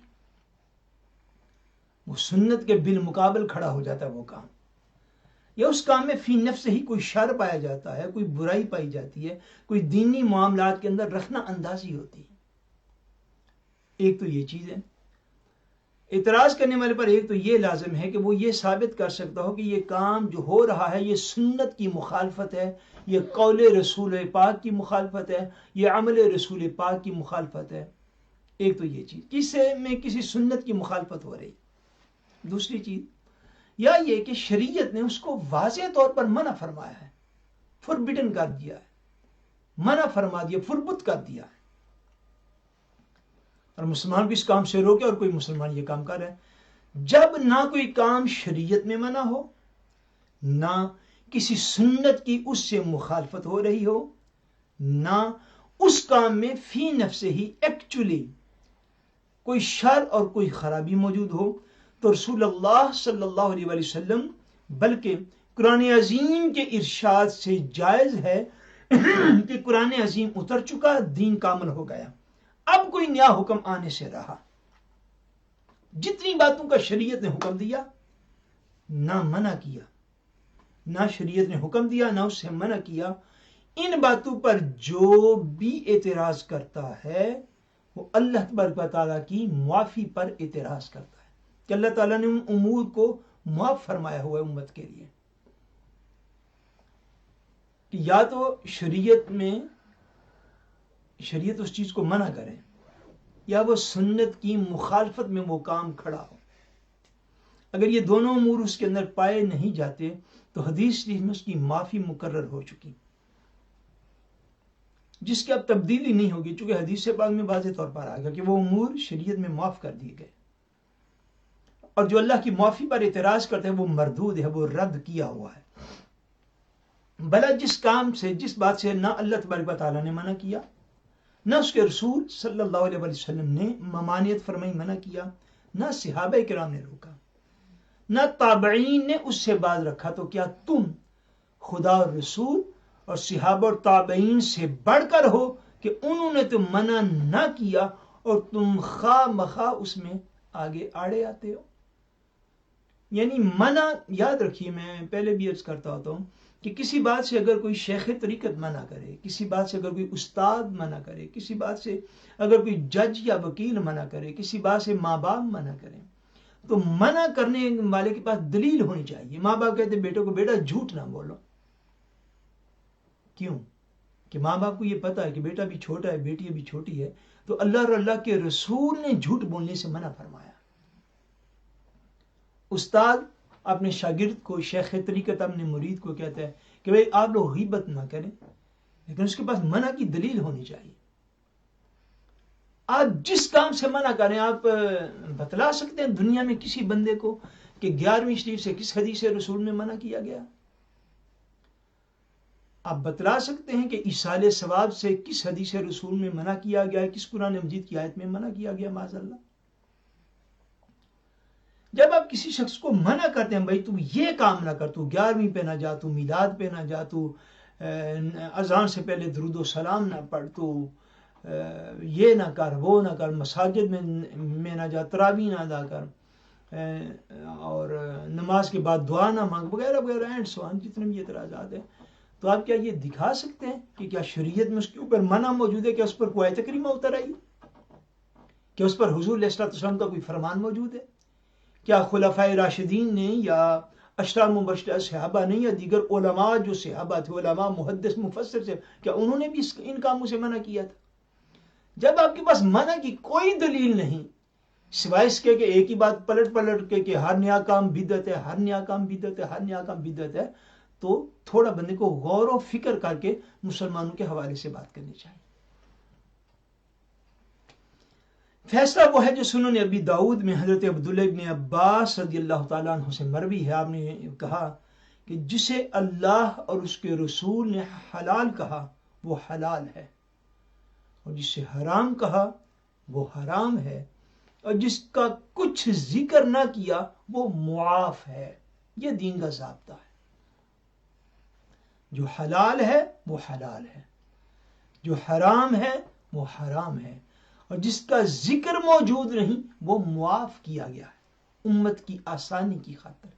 وہ سنت کے بالمقابل کھڑا ہو جاتا ہے وہ کام، یا اس کام میں فی نفس ہی کوئی شر پایا جاتا ہے، کوئی برائی پائی جاتی ہے، کوئی دینی معاملات کے اندر رکھنا اندازی ہوتی ہے. ایک تو یہ چیز ہے. اعتراض کرنے والے پر ایک تو یہ لازم ہے کہ وہ یہ ثابت کر سکتا ہو کہ یہ کام جو ہو رہا ہے یہ سنت کی مخالفت ہے، یہ قول رسول پاک کی مخالفت ہے، یہ عمل رسول پاک کی مخالفت ہے. ایک تو یہ چیز کسی سنت کی مخالفت ہو رہی. دوسری چیز یا یہ کہ شریعت نے اس کو واضح طور پر منع فرمایا ہے، فوربیڈن کر دیا ہے، منع فرما دیا، فوربت کر دیا ہے، اور مسلمان بھی اس کام سے روکے اور کوئی مسلمان یہ کام کر رہا ہے. جب نہ کوئی کام شریعت میں منع ہو، نہ کسی سنت کی اس سے مخالفت ہو رہی ہو، نہ اس کام میں فی نفس ہی ایکچولی کوئی شر اور کوئی خرابی موجود ہو، تو رسول اللہ صلی اللہ علیہ وسلم بلکہ قرآن عظیم کے ارشاد سے جائز ہے کہ قرآن عظیم اتر چکا، دین کامل ہو گیا، اب کوئی نیا حکم آنے سے رہا. جتنی باتوں کا شریعت نے حکم دیا، نہ منع کیا، نہ شریعت نے حکم دیا نہ اس سے منع کیا. ان باتوں پر جو بھی اعتراض کرتا ہے وہ اللہ تبارک و تعالیٰ کی معافی پر اعتراض کرتا ہے کہ اللہ تعالیٰ نے ان امور کو معاف فرمایا ہوا ہے امت کے لیے. یا تو شریعت اس چیز کو منع کرے یا وہ سنت کی مخالفت میں وہ کام کھڑا ہو. اگر یہ دونوں امور اس کے اندر پائے نہیں جاتے تو حدیث شریف میں اس کی معافی مقرر ہو چکی، جس کی اب تبدیلی نہیں ہوگی، چونکہ حدیث پاک میں واضح طور پر آ گیا کہ وہ امور شریعت میں معاف کر دیے گئے، اور جو اللہ کی معافی پر اعتراض کرتے ہیں وہ مردود ہے، وہ رد کیا ہوا ہے. بھلا جس بات سے نہ اللہ تبارک و تعالیٰ نے منع کیا نہ اس کے رسول صلی اللہ علیہ وسلم نے ممانعت فرمائی، منع کیا، نہ صحابہ کرام نے روکا، نہ تابعین نے اس سے باز رکھا، تو کیا تم خدا اور رسول اور صحابہ اور تابعین سے بڑھ کر ہو کہ انہوں نے تو منع نہ کیا اور تم خواہ مخواہ اس میں آگے آڑے آتے ہو. یعنی منع، یاد رکھیے، میں پہلے بھی عرض کرتا ہوتا ہوں کہ کسی بات سے اگر کوئی شیخ طریقت منع کرے، کسی بات سے اگر کوئی استاد منع کرے، کسی بات سے اگر کوئی جج یا وکیل منع کرے، کسی بات سے ماں باپ منع کرے، تو منع کرنے والے کے پاس دلیل ہونی چاہیے. ماں باپ کہتے بیٹوں کو بیٹا جھوٹ نہ بولو. کیوں؟ کہ ماں باپ کو یہ پتا ہے کہ بیٹا بھی چھوٹا ہے، بیٹی بھی چھوٹی ہے، تو اللہ اور اللہ کے رسول نے جھوٹ بولنے سے منع فرمایا. استاد اپنے شاگرد کو، شیخ طریقت اپنے مرید کو کہتا ہے کہ بھئی آپ لوگ غیبت نہ کریں، لیکن اس کے پاس منع کی دلیل ہونی چاہیے. آپ جس کام سے منع کریں، آپ بتلا سکتے ہیں دنیا میں کسی بندے کو کہ 11ویں شریف سے کس حدیث رسول میں منع کیا گیا؟ آپ بتلا سکتے ہیں کہ ایصال ثواب سے کس حدیث رسول میں منع کیا گیا ہے، کس قرآن مجید کی آیت میں منع کیا گیا؟ معاذ اللہ. جب آپ کسی شخص کو منع کرتے ہیں، بھائی تو یہ کام نہ کر، تو 11ویں پہ نہ جا، تو میلاد پہ نہ جا، تو اذان سے پہلے درود و سلام نہ پڑھ، تو یہ نہ کر، وہ نہ کر، مساجد میں نہ جا، تراویح نہ ادا کر، اور نماز کے بعد دعا نہ مانگ، وغیرہ وغیرہ اینڈ سو آن، جتنے بھی اعتراضات ہیں، تو آپ کیا یہ دکھا سکتے ہیں کہ کیا شریعت میں اس کے اوپر منع موجود ہے؟ کہ اس پر کوئی آیت کریمہ اتر آئی؟ کہ اس پر حضور علیہ السلام کا کوئی فرمان موجود ہے؟ کیا خلفائے راشدین نے یا اشرار مبشرہ صحابہ نے یا دیگر علماء جو صحابہ تھے، علماء محدث مفسر سے، کیا انہوں نے بھی ان کاموں سے منع کیا تھا؟ جب آپ کے پاس منع کی کوئی دلیل نہیں سوائے اس کے کہ ایک ہی بات پلٹ کے کہ ہر نیا کام بدعت ہے، ہر نیا کام بدعت ہے، ہر نیا کام بدعت ہے، تو تھوڑا بندے کو غور و فکر کر کے مسلمانوں کے حوالے سے بات کرنی چاہیے. فیصلہ وہ ہے جو سنن ابی داؤد میں حضرت عبداللہ ابن عباس رضی اللہ تعالیٰ عنہ سے مروی ہے. آپ نے کہا کہ جسے اللہ اور اس کے رسول نے حلال کہا وہ حلال ہے، اور جسے حرام کہا وہ حرام ہے، اور جس کا کچھ ذکر نہ کیا وہ معاف ہے. یہ دین کا ضابطہ ہے. جو حلال ہے وہ حلال ہے، جو حرام ہے وہ حرام ہے، اور جس کا ذکر موجود نہیں وہ معاف کیا گیا ہے امت کی آسانی کی خاطر.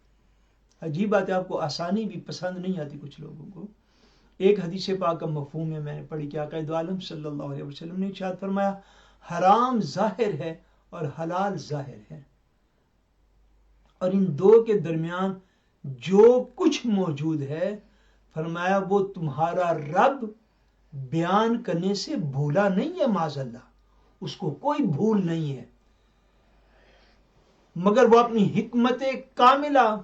عجیب بات ہے، آپ کو آسانی بھی پسند نہیں آتی کچھ لوگوں کو. ایک حدیث پاک کا مفہوم ہے، میں نے پڑھی کہ آقا دو عالم صلی اللہ علیہ وسلم نے ارشاد فرمایا حرام ظاہر ہے اور حلال ظاہر ہے، اور ان دو کے درمیان جو کچھ موجود ہے فرمایا وہ تمہارا رب بیان کرنے سے بھولا نہیں ہے. معاذ اللہ، اس کو کوئی بھول نہیں ہے، مگر وہ اپنی حکمت کاملہ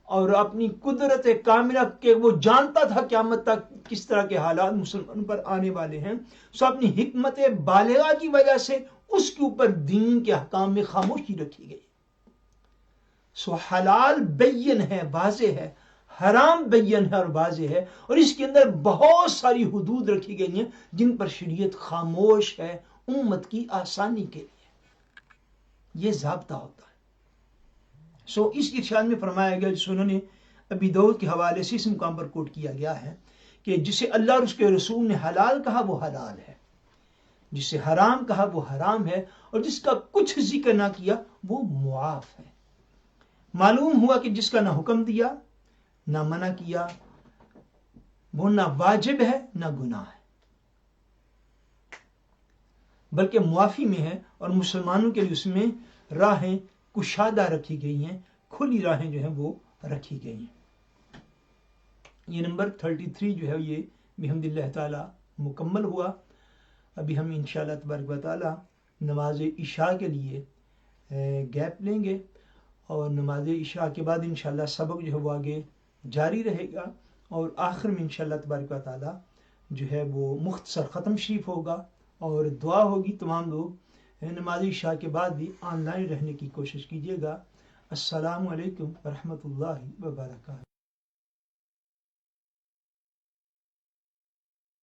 اور اپنی قدرت کاملہ کہ وہ جانتا تھا قیامت تک کس طرح کے حالات مسلمان پر آنے والے ہیں، سو اپنی حکمت بالغہ کی وجہ سے اس کے اوپر دین کے احکام میں خاموشی رکھی گئی. سو حلال بین ہے، واضح ہے، حرام بین ہے اور واضح ہے، اور اس کے اندر بہت ساری حدود رکھی گئی ہیں جن پر شریعت خاموش ہے امت کی آسانی کے لیے. یہ ضابطہ ہوتا ہے. سو اس ارشاد میں فرمایا گیا جس انہوں نے ابی داؤد کے حوالے سے اس مقام پر کوٹ کیا گیا ہے کہ جسے اللہ اور اس کے رسول نے حلال کہا وہ حلال ہے، جسے حرام کہا وہ حرام ہے، اور جس کا کچھ ذکر نہ کیا وہ معاف ہے. معلوم ہوا کہ جس کا نہ حکم دیا نہ منع کیا، وہ نہ واجب ہے نہ گناہ ہے، بلکہ معافی میں ہے، اور مسلمانوں کے لیے اس میں راہیں کشادہ رکھی گئی ہیں، کھلی راہیں جو ہیں وہ رکھی گئی ہیں۔ یہ نمبر 33 جو ہے یہ بحمد اللہ تعالی مکمل ہوا۔ ابھی ہم انشاءاللہ تبارک و تعالی نماز عشاء کے لیے گیپ لیں گے، اور نماز عشاء کے بعد انشاءاللہ سبق جو ہے وہ آگے جاری رہے گا، اور آخر میں انشاءاللہ تبارک و تعالی جو ہے وہ مختصر ختم شریف ہوگا، اور دعا ہوگی۔ تمام لوگ نماز عشاء کے بعد بھی آن لائن رہنے کی کوشش کیجیے گا۔ السلام علیکم ورحمۃ اللہ وبرکاتہ۔